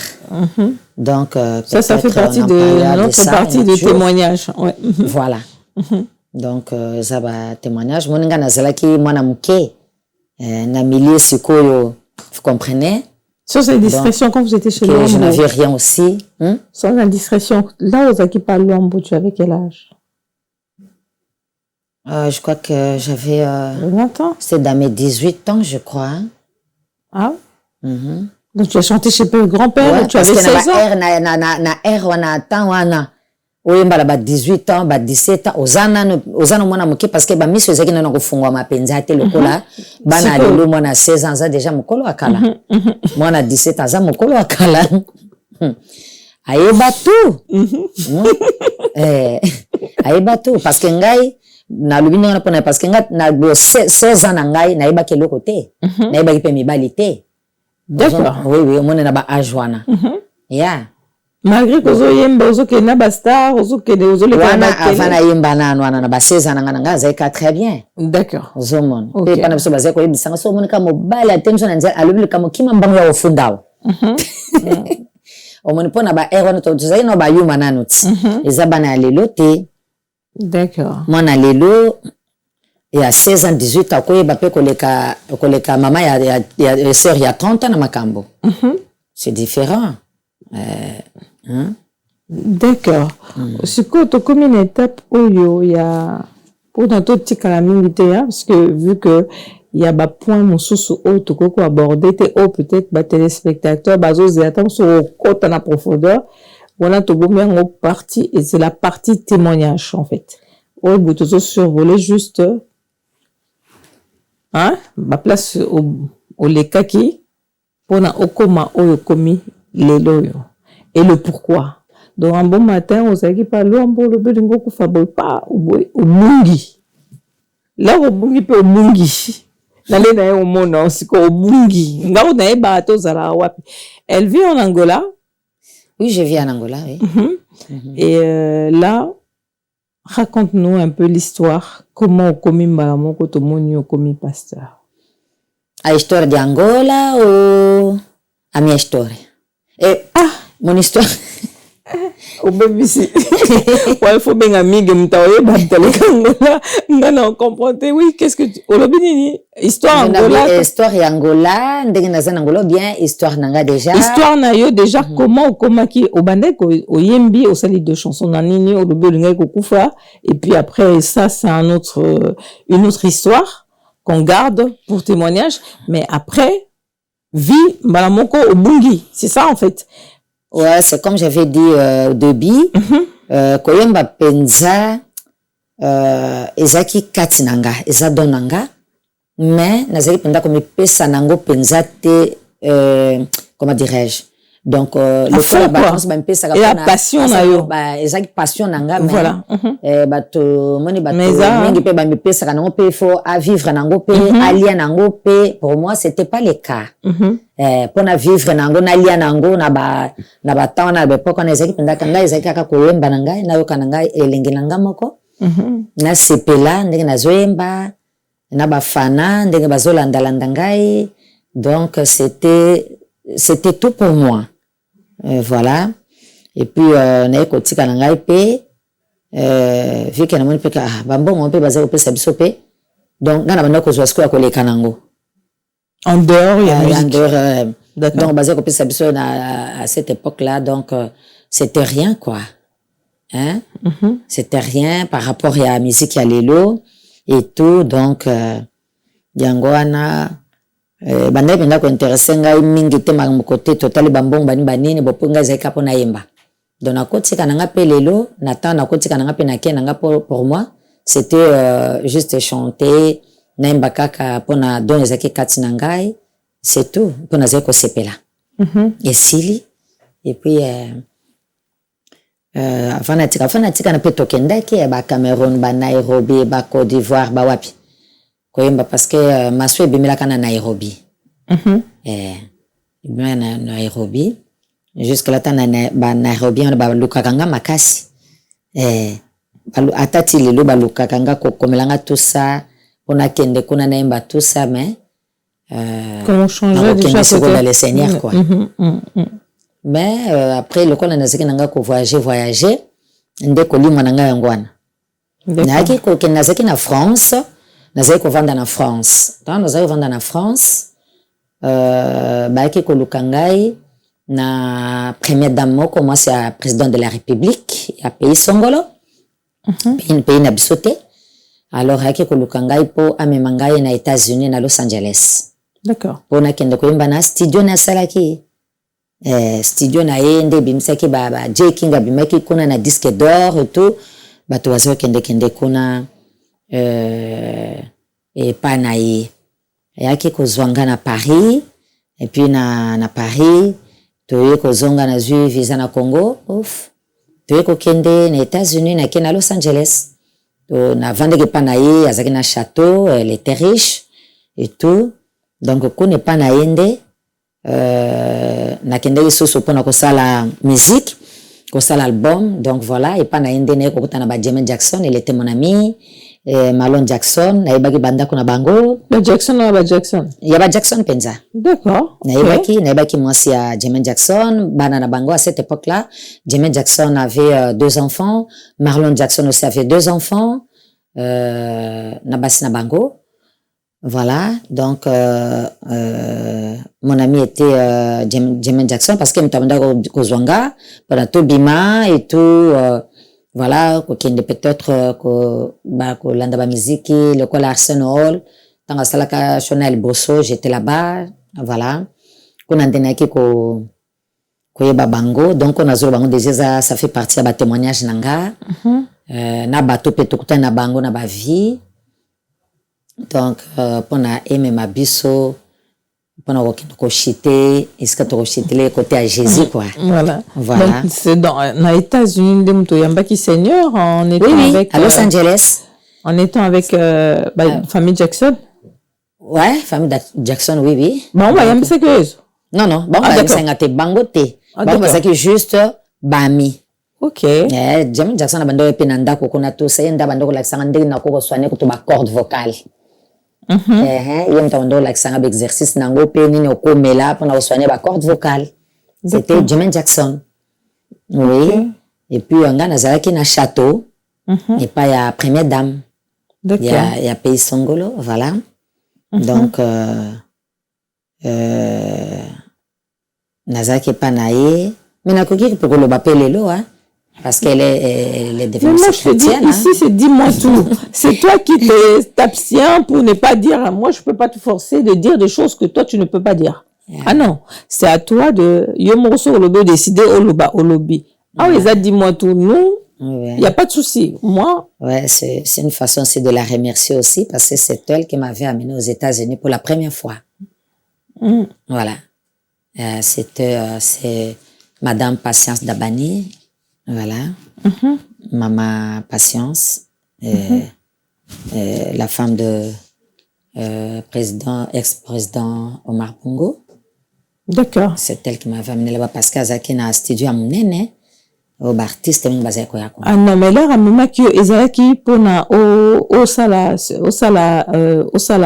Speaker 1: donc
Speaker 2: ça fait partie de notre partie de témoignage ouais
Speaker 1: voilà donc ça va témoignage moninga nazalaki mwana muke na milieu sikoyo vous comprenez.
Speaker 2: Sans indiscrétion, quand vous étiez chez Luambo,
Speaker 1: je n'avais rien aussi.
Speaker 2: Sans indiscrétion, là où tu parles Luambo, tu avais quel âge?
Speaker 1: Je crois que j'avais...
Speaker 2: 20 ans?
Speaker 1: C'était dans mes 18 ans, je crois.
Speaker 2: Ah? Donc tu as chanté chez le grand-père,
Speaker 1: ouais,
Speaker 2: tu avais 16 ans?
Speaker 1: Oui, bah 18 ans, bah 17 ans, ozana mwana muke parce que bah miso ezaki na kufungwa mapenza te lokola bana lelo mwana 16 ans déjà mukolo akala mwana 17 ans mukolo akala ayeba tout ayeba tout parce que ngai na lubino na pona parce que ngai na 16 ans na ngai na yeba keloko te na yeba ki pe mibali te
Speaker 2: d'accord
Speaker 1: oui mona na ba âge wana yeah.
Speaker 2: Malgré que vous yemba ozo kena ba star ozo kene ozo le
Speaker 1: kana avant na yemba na wana na ba 16 ans nga nga zaika très bien
Speaker 2: d'accord
Speaker 1: ozo mon pe pana biso bazeko yebisanga so monika mobile attention nzela alobi kama kima mbango ya ofundao o moni pona ba erona to zai no ba yuma nanuti ezaba na lelo te
Speaker 2: d'accord
Speaker 1: mona lelo et à 16 ans 18 ans ko ba pe koleka mama ya sœur ya 30 ans na makambo c'est différent
Speaker 2: d'accord siko to comme une étape oyo ya pour dans tout tika la militaire parce que vu que il y a ba point mosusu o to ko aborder te o peut-être ba téléspectateurs bazo zeta sur côté na profondeur voilà to bomia ngo partie et c'est la partie témoignage en fait o botozo survoler juste ba place au lekaki pona okoma oyo komi lelo yo et le pourquoi. Donc un bon matin on s'est dit pas Luambo le belingo ku fabo pa au mungi là au mungi pe au mungi nale na au monde aussi ko au mungi ngao na eba to zala wapi elle vit en Angola.
Speaker 1: Oui, je vis en Angola, oui.
Speaker 2: Et là raconte-nous un peu l'histoire comment au komi mbala ko to moni au komi pasteur.
Speaker 1: A histoire d'Angola ou a mia histoire? Et mon histoire
Speaker 2: au BBC ouais il faut bien amigue mtaoye batalekangola ngana comprendre oui qu'est-ce que olobini histoire Angola
Speaker 1: histoire Angola ndenge naza Angola bien histoire nanga déjà
Speaker 2: histoire na yo déjà comment komaki obande ko oyembi osali de chansons na nini olobelinga ko kufa et puis après ça c'est une autre histoire qu'on garde pour témoignage mais après vie malamoko obungi c'est ça en fait.
Speaker 1: Ouais, c'est comme j'avais dit début koyemba penza ezaki katinanga eza donanga mais nazali penda comme pesa nango penza te comment dirais-je Donc
Speaker 2: fond,
Speaker 1: le
Speaker 2: quoi.
Speaker 1: vacances ba mpesa
Speaker 2: Et la passion na yo.
Speaker 1: ba ezaki passion nanga mais
Speaker 2: Voilà.
Speaker 1: bato moni bato
Speaker 2: Mais ça-
Speaker 1: mingi pe ba mpesa ka nango pe il faut à vivre nango pe alia nango pe pour moi c'était pas le cas. Pour na vivre nango na lia nango na ba temps na ba poko na ezaki pendaka ngai ezaki kaka koyemba na ngai na yoka na ngai elengi na ngai moko na sepela ndenge nazoyemba na bafana ndenge bazolandalanda ngai donc c'était tout pour moi. Voilà. Et puis naye kotika na ngai pe vu que na moni pe ka bambongo pe baza kopesa biso pe donc nga na banda kozwa sikoyo ya koleka nango
Speaker 2: En dehors, il y a
Speaker 1: en
Speaker 2: musique.
Speaker 1: dehors
Speaker 2: D'accord.
Speaker 1: donc baza kopesa biso à cette époque là donc c'était rien quoi hein c'était rien par rapport à la musique ya lelo et tout donc yango wana bandai penda ko intéressé ngai mingi te makambo côté total bambongo bani banini bopo ngai zaika pona yemba donc nakotika nanga pe lelo na temps nakotika nanga pe nakie nanga pour moi c'était juste chanter naimba kaka pona don ezaki kati na ngai c'est tout pona zai ko sepela esili et puis afana tika na pe tokendaki ba Cameroun ba Nairobi ba Côte d'Ivoire ba wapi koyemba parce que maso ebimelaka na Nairobi ebimela na Nairobi jusque là ta na Nairobi on ba lukaka nga makasi atati lelo ba lukaka nga kokomelanga tout ça pona kende kuna naimba tout ça mais
Speaker 2: Comment changer de chaque côté
Speaker 1: dans le Seigneur quoi mais après le kola nazaki nanga ko voyager nde kolimwa nanga yango wana naki ko nazaki na France nazaki kovanda na France tant nazaki kovanda na France baaki koluka ngai na première dame moko moi c'est la présidente de la République ya pays Songolo pays na biso te alors ayaki koluka ngai po amema ngai na États-Unis na Los Angeles
Speaker 2: d'accord
Speaker 1: pona kende koyemba na studio nasalaki studio na ye nde ebimisaki ba J King abimaki kuna na disque d'or et tout bato bazaki kende kuna epa na ye ayaki kozwa nga na Paris et puis na Paris toye kozonga na zwi visa na Congo toye kokende na États-Unis na ke na Los Angeles na vandeki pa na ye azaki na château elle était riche et tout donc kone pa na ye nde nakendeki susu mpona kosala musique kosala album donc voilà et pa na ye nde naye kokutana ba James Jackson il était mon ami Marlon Jackson nayebaki bandako na bango
Speaker 2: ba Jackson na ba Jackson
Speaker 1: ya ba Jackson penza
Speaker 2: d'accord
Speaker 1: nayebaki mwasi ya James Jackson bana na bango à cette époque là James Jackson avait 2 enfants Marlon Jackson aussi avait 2 enfants na basi na bango voilà donc mon ami était James Jackson parce que mtabanda kozwanga pendant tout bima et tout voilà kokende peut-être kolanda ba musique le col Arsenal tanga salaka Chanel Bosso j'étais là-bas voilà kuna ndenaki koyeba bango donc on azolo bango déjà ça fait partie ya témoignage nanga na bato pe tokutana na bango na ba vie donc pona aimer ma biso pona ko chiter est-ce que to chiter les côté à Jésus quoi
Speaker 2: voilà
Speaker 1: voilà
Speaker 2: donc c'est dans les États-Unis de muto yambaki seigneur en étant avec
Speaker 1: à Los Angeles
Speaker 2: en étant avec famille Jackson
Speaker 1: ouais famille Jackson oui
Speaker 2: bon bah yamba c'est que
Speaker 1: non bon bah c'est te bango te bango c'est juste bami
Speaker 2: ok
Speaker 1: James Jackson abando pe nanda ko kuna to sai nda bando ko la sanga ndenge na ko soigner ko to ba corde vocale yom tawando like sanga exercice nango pe nini okomela pona soigner ba corde vocale c'était James Jackson oui et puis nga nazalaki na château et pas ya première dame ya pays Songolo voilà donc nazalaki pa na ye mais nakoki pour le bape lelo parce qu'elle est devenue chrétienne.
Speaker 2: Ici, c'est dis-moi tout. C'est toi qui t'abstiens pour ne pas dire. Moi, je peux pas te forcer de dire des choses que toi, tu ne peux pas dire. Ah non, c'est à toi de... Yomoso Olobi décider Oloba Olobi. Ah oui, ça dis-moi tout. Nous, il n'y a pas de souci. Moi...
Speaker 1: Ouais, c'est une façon aussi de la remercier aussi parce que c'est elle qui m'avait amené aux États-Unis pour la première fois. Voilà. C'est Madame Patience Dabani, voilà. Maman Patience, la femme de ex-président Omar Bongo.
Speaker 2: D'accord.
Speaker 1: C'est elle qui m'avait amené là-bas parce qu'Azaki na studio à Mounene, au artiste mingi bazali koya ko.
Speaker 2: Ah non, mais là, amemaki yo ezalaki pona au sala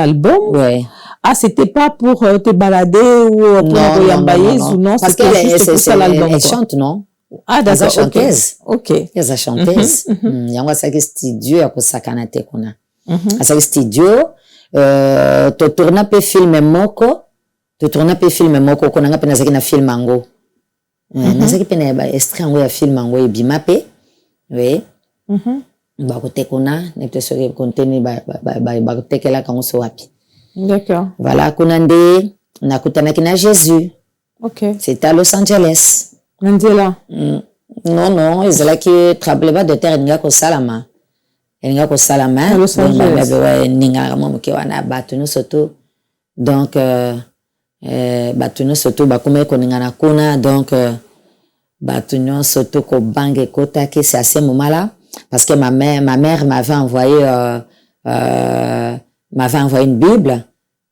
Speaker 2: album.
Speaker 1: Ouais.
Speaker 2: Ah, c'était pas pour te balader ou pour yambayer ou non,
Speaker 1: parce
Speaker 2: c'était juste pour ça l'album.
Speaker 1: Elle chante, non?
Speaker 2: Ah, d'accord.
Speaker 1: chanteuse.
Speaker 2: Ok.
Speaker 1: Elle est chanteuse. Yango asaki studio ya kosakana te kuna. Asaki studio, to tourna pe film moko kuna nga pe nazaki na film ango. Nazaki pe na extrait ango ya film ango ebima pe. Oui. Ba kote kuna, ne peut se contenu ba kote kela kango so wapi.
Speaker 2: D'accord.
Speaker 1: Voilà, kuna nde nakutanaki na Jésus.
Speaker 2: Ok.
Speaker 1: C'était à Los Angeles.
Speaker 2: Mandela.
Speaker 1: Non, ezalaki tremblement de terre ninga ko salama.
Speaker 2: À Los Angeles.
Speaker 1: Ouais, ninga mo ke wana batu no soto. Donc batu no soto ba kuma ko ninga na kuna donc batu no soto ko bange kota que c'est à ce moment-là parce que ma mère m'avait envoyé une Bible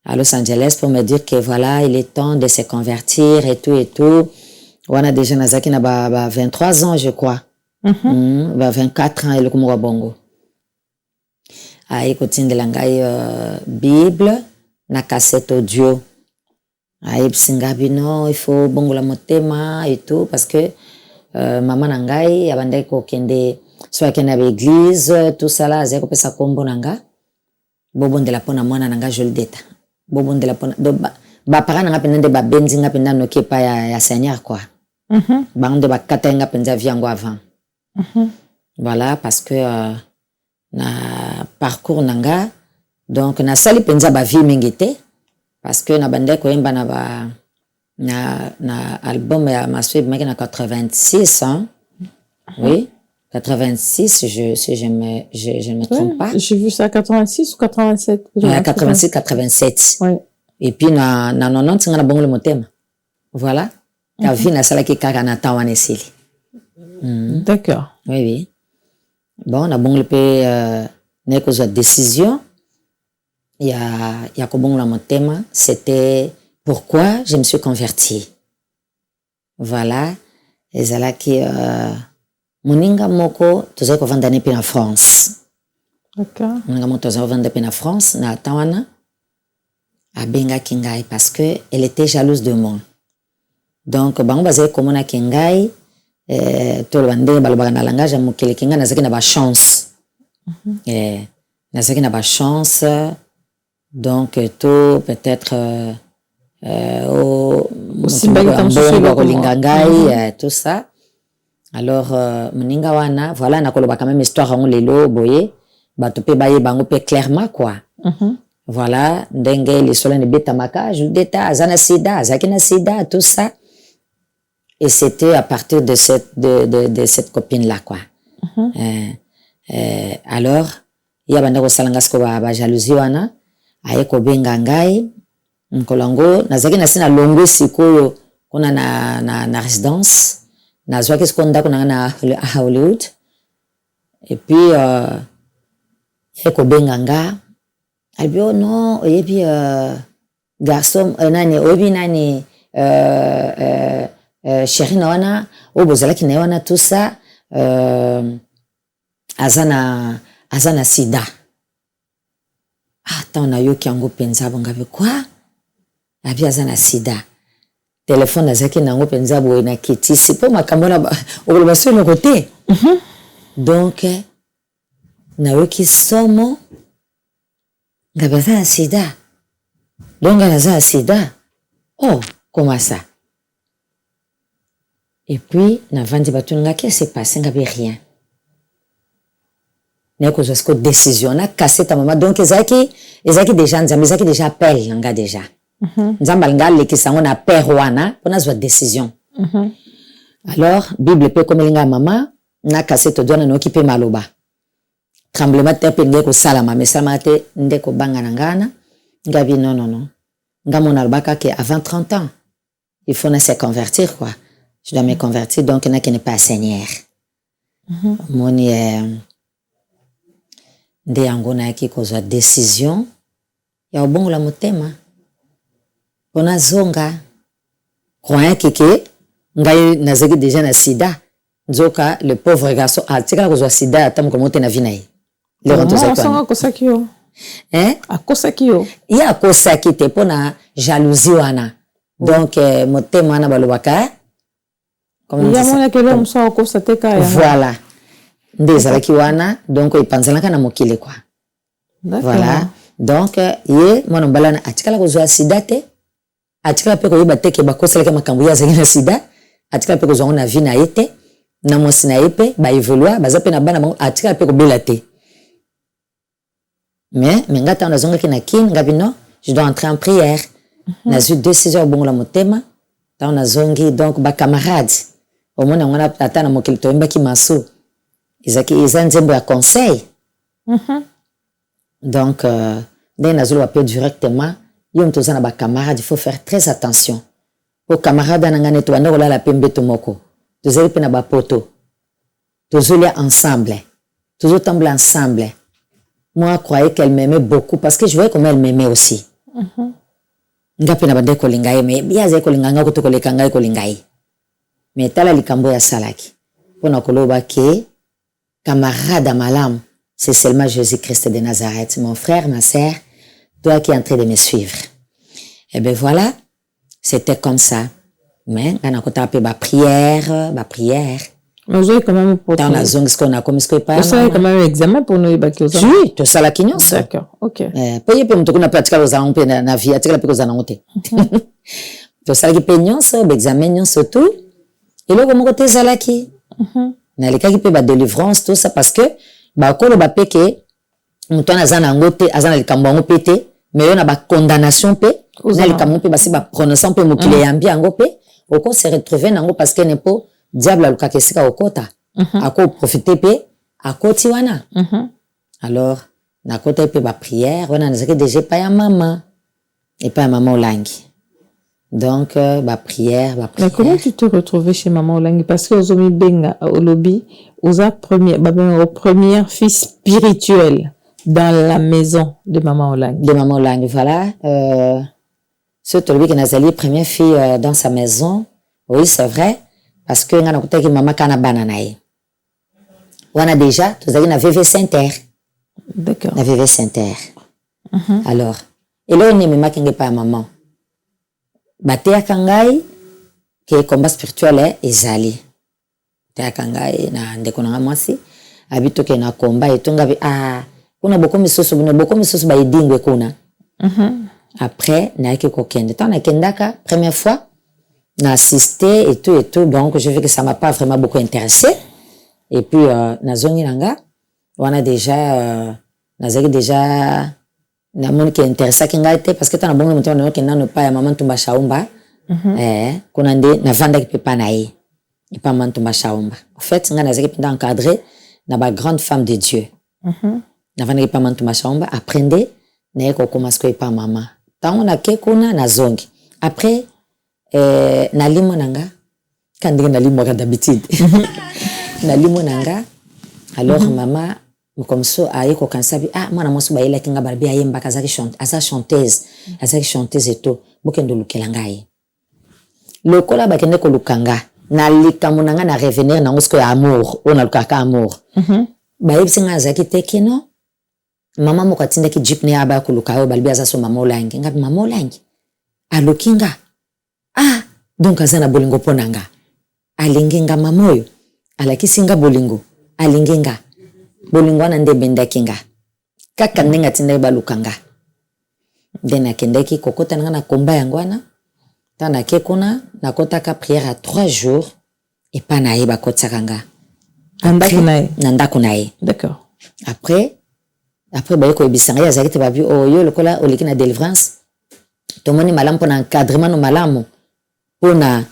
Speaker 1: à Los Angeles pour me dire que voilà, il est temps de se convertir et tout. On a déjà nazaki na 23 ans, je crois. 24 ans, et le kumwa bongo. Aïe, kotinde langai Bible, na cassette audio. Aïe, psingabi non, il faut bongo la motema et tout, parce que maman nangai, abandai ko kende, soit kende à l'église, tout ça là, zeko pesa kombo nanga. Bobon de la pona mwana nanga joli deta. Bobon de la pona ba parents nga penende ba benzi nga penda no kepa ya Seigneur quoi. Ba onde ba kata nga penza viango avant. Voilà parce que na parcours nanga donc na sali penza ba vie mingite parce que na bande ko yemba na album ya Masweb maki na 86 hein. Oui. 86, si je me trompe pas.
Speaker 2: J'ai vu ça 86 ou 87.
Speaker 1: 86, 87.
Speaker 2: Oui.
Speaker 1: Et puis, na 90, on a bon le motem. Voilà. La vie na sala ki kaka na tawa nesili.
Speaker 2: D'accord.
Speaker 1: Oui. Bon, on a bon le pe neko zo décision. Il y a ko bon le motem, c'était pourquoi je me suis convertie. Voilà. Et zala ki Moninga moko tozali kovanda ne pe na France.
Speaker 2: D'accord.
Speaker 1: Moninga moko tozali kovanda pe na France na tawana abengaki ngai parce que elle était jalouse de moi. Donc bango bazali komona ki ngai toloba ndenge balobaka na langage ya mokili ki ngai nazalaki na ba chance. Nazalaki na ba chance donc to peut-être kolinga ngai tout ça. Alors moninga wana voilà nakoloba quand même histoire en lelo boye bato pe baye bango pe clairement quoi. Voilà ndenge les sola ne betamaka je d'état azana sida zakina sida tout ça et c'était à partir de cette copine là quoi. Alors ya banda ko salanga sko ba jalousie wana aye ko benga ngai nkolango nazaki na sina longo sikoyo kuna na résidence nazwa qu'est-ce qu'on a na Hollywood et puis eko benganga albio non et puis garçon nani obi nani chéri na wana obozala ki na wana tout ça azana sida attends na yo kiango penza bonga be quoi abi azana sida téléphone azaki nango penza boye na kiti c'est pas makambo na oboloba so no côté donc na yoki somo ngabaza na sida donc naza sida oh comment ça et puis na vandi batunga qu'est-ce qui s'est passé ngabe rien neko jusqu'au décision na cassé ta maman donc ezaki déjà nzambe ezaki déjà appel nga déjà nzamba ngale ki sango na père wana pona zwa décision. Alors Bible pe komelinga mama na cassette dona no kipe maloba tremblement de terre pe ngeko salama mais salama te ndeko banga ngana ngabi non nga mona albaka ke avant 30 ans il faut se convertir, quoi. Je dois me convertir, donc il y en a qui n'est pas Seigneur. Moni nde yango nayaki kozwa décision ya obongola motema mpona zonga croyant keke ngai nazaki déjà na sida nzoka le pauvre garçon atikala kozwa sida ata mokolo mote na vi na ye
Speaker 2: akosaki yo
Speaker 1: ye akosaki te mpona jalousie wana donc motema wana balobaka voilà nde ezalaki wana donc epanzanaka na mokili kwa voilà donc ye mwana mobali wana atikala kozwa sida te atikala mpe koyeba te ke bakosalaki makambo ye azalaki na sida atikala mpe kozwa ngo na vi na ye te na mwasi na ye mpe baevolua baza mpe na bana bango atikala mpe kobela te mais ngai ntango nazongaki na kini ngabi non je dois entrer en prière nazwi décision ya bongola motema ntango nazongi donc bacamarade omona yango ata na mokili toyembaki maso eza nzembo ya conseil donc ndenge nazoloba mpe directement yo moto oza na bacamarade il faut faire très attention po camarade ana ngai neti banda kolala mpe mbeto moko tozali mpe na bapoto tozolia ensemble tozotambola ensemble moi croyais qu'elle m'aimait beaucoup parce que je voyais comment elle m'aimait aussi nga mpe na banda kolinga ye me ye azali kolinga ngai koto koleka ngai kolinga ye me tala likambo oyo asalaki mpona koloba ke camarade à malamu, c'est seulement Jésus-Christ de Nazareth. Mon frère, ma sœur, toi qui es en train de me suivre. Et bien voilà, c'était comme ça. Mais on a tapé ma prière.
Speaker 2: Mais vous avez quand même pour
Speaker 1: dans la zone, ce qu'on a comme ce que pas.
Speaker 2: Vous avez quand même un examen pour nous évacuer aux
Speaker 1: oui, tout ça la quignon.
Speaker 2: D'accord, ok.
Speaker 1: Payez pour me tourner pas de aux ampes na vie, atika la pe aux anonté. Tout ça qui pignon ça, examen surtout. Et là comment côté zalaki. Na les cas qui peut ba délivrance tout ça parce que ba ko lo ba peke muto na zana ngote azana le kambango pété mais on a ba condamnation pe na le kambango pe ba si ba prononçant pe mokile yambi ngo pe oko se retrouver nango parce que nepo diable aluka kesika okota ako profiter pe akoti wana alors na kota pe ba prière wana nazaki déjà pas ya maman et pas maman olangi. Donc, ma prière.
Speaker 2: Mais comment tu te retrouvais chez maman Olangi? Parce que aux benga au lobby, aux première fille spirituelle dans la maison de maman Olangi.
Speaker 1: De maman Olangi, voilà. C'est lui qui a la première fille dans sa maison. Oui, c'est vrai. Parce que on a écouté que maman kana bananaï. On a déjà, tu as dit na VV Saint-Terre.
Speaker 2: D'accord.
Speaker 1: Na VV Saint-Terre. Alors, et là on est même qui pas maman. Batea kangai ke combat spirituel ezali tea kangai na ndeko na mwasi abito ke na combat etonga bi kuna boko misoso ba idingwe kuna après na ke kokende tant na kendaka première fois na assisté et tout donc je vu que ça m'a pas vraiment beaucoup intéressé et puis na zongi nanga on a déjà nazaki déjà na moni qui intéressé qui ngate parce que t'as un bon moment on n'a ne pas maman tumba shaumba kuna nde na vanda qui peut pas naï et pas maman tumba shaumba en fait nga nazaki pinda encadré na ba grande femme de Dieu na vanda qui pas maman tumba shaumba apprendre na yeko commence ko pas maman tant na ke kuna na zongi après na limo nanga kandi na limo ka d'habitude na limo nanga alors maman comme ça ayeko kansabi mwana mosu bayela kinga barbi ayemba kazaki chanteuse et tout bokendo lukela ngai lokola bakende ko lukanga na likambo nanga na revenir na ngosko ya amour ona lukaka amour bayebsinga azaki tekino mama moko atinda ki jeepney aba ko lukayo balbi azaso mama Olangi ngabi mama Olangi alokinga donc azana bolingo ponanga alingenga mamoyo alakisinga bolingo alingenga bolingo wana nde bendakinga kaka ndenga tinda balukanga dena kendeki kokota na komba yango wana tana kekuna na kotaka prière à 3 jours et pas nae bakotsakanga ndako nae
Speaker 2: d'accord
Speaker 1: après bayeko ebisanga yazaki te babi yo lokola oliki na délivrance tomoni malamu pona encadrement no malamu pona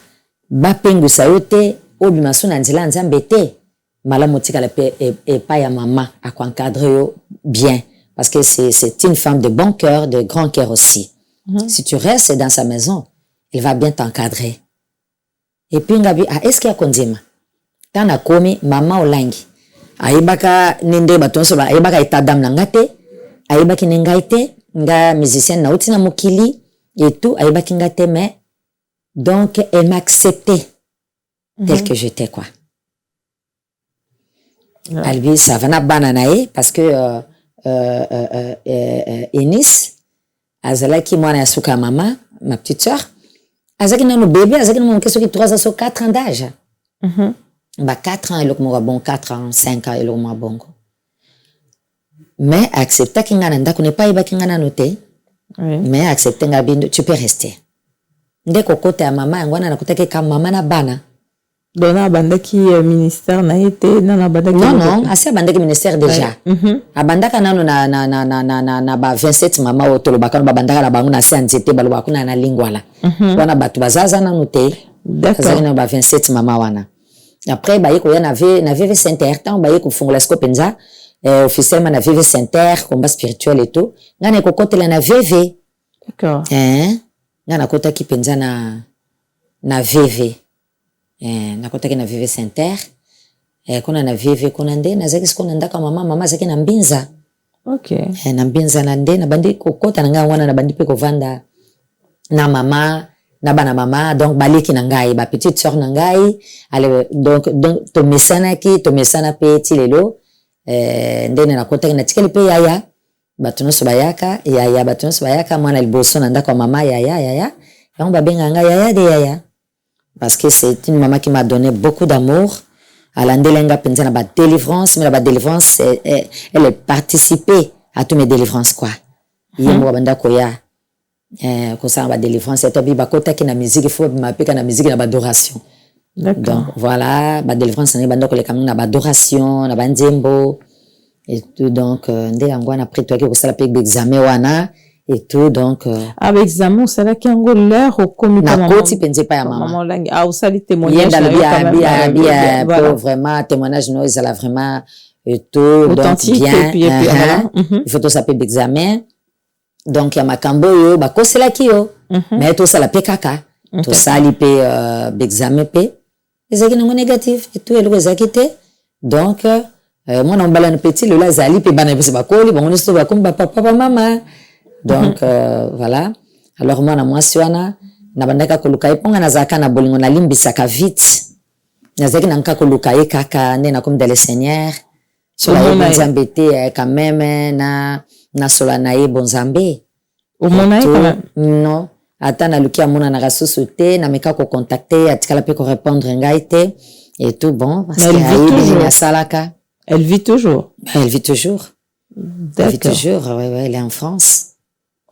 Speaker 1: bapengusa yo te obima so na nzela nzambe te malamu tika la paix et pas ya maman à encadrer bien parce que c'est une femme de bon cœur de grand cœur aussi si tu restes dans sa maison il va bien t'encadrer. Et puis ngabi est-ce qu'il y a kondima tana komi mama olangi ayibaka ninde batonso ba ayibaka etadam nangate ayibaki nengaite nga musicien na utina mokili et tout ayibaki ngate mais donc elle m'a accepté tel que j'étais quoi. Albi ça va na bananae parce que Enis azalaki mwana ya suka mama ma petite sœur azaki nano bébé azaki nano keso ki 3 ans 4 ans d'âge. Ba 4 ans elok mo bon 4 ans 5 ans elok mo bongo. Mais accepta ki ngana ndako ne pas iba ki ngana noté. Mais accepter ngabi tu peux rester. Ndeko kote ya mama ngwana na kotake ka mama na bana.
Speaker 2: Dona bandaki ministère na été na bandaki
Speaker 1: non assez bandaki ministère déjà abandaka nano na ba 27 mama otolobaka ba bandaka la bangu na santé baloba kuna na lingwala wana batu bazaza na noté d'accord na ba 27 mama wana après ba yiko ya na VV Saint-Terre tant ba yiko fungola scope nza officiellement na VV Saint-Terre combat spirituel et tout ngana ko kotela na VV
Speaker 2: d'accord
Speaker 1: ngana kota ki penza na VV nakotaki na VV Saint-Terre kuna na VV kuna nde nazaki sikona ndaka mama zaki na mbinza na mbinza na nde na bandi kokota nanga wana na bandi pe kovanda na mama na bana mama donc baliki na ngai ba petite sœur na ngai ale donc to mesana pe tilelo nde na kotaki na tikeli pe yaya batuno sobayaka yaya batuno sobayaka mwana liboso na ndaka mama yaya yango babenga ngai yaya de yaya. Parce que c'est une maman qui m'a donné beaucoup d'amour. Elle a pensé à la délivrance, mais la délivrance, elle a participé à toutes mes délivrances, quoi. Il y a une koya, la délivrance, c'est un kota qui na musique, il faut m'appeler la musique, la adoration. Donc, voilà, la délivrance, c'est une adoration, la nzembo, et tout. Donc, on a pris toi qui a pris l'examen, wana. Et tout, donc
Speaker 2: avec examen c'est là qu'il y a l'air au comité
Speaker 1: na koti penze pa ya mama
Speaker 2: au sali témoignage
Speaker 1: bien vraiment témoignage no ils a vraiment et tout
Speaker 2: authentique
Speaker 1: donc bien
Speaker 2: et puis voilà
Speaker 1: il faut tout ça d'examen donc ya makambo yo ba kosela ki yo mais tout ça la pekaka tout ça li pe d'examen pe ezaki nango négatif et tout eloko ezaki te donc moi na mbala na petit le la zali pe bana bese ba koli bango nisto ba komba papa mama. Donc voilà alors moi na mwasi wana na bandaka koluka eponga nazaka na bolingo na limbisaka vite nazaki na nka koluka e kaka nde na comme dans le Seigneur sur la bonzambete quand même na sola na e bonzambe
Speaker 2: au mona quand même
Speaker 1: non ata na lukia mona na rasusu te na meka ko contacter atikala pe ko répondre ngai te et tout bon parce que ya salaka
Speaker 2: elle vit toujours
Speaker 1: elle vit toujours ouais elle est en France.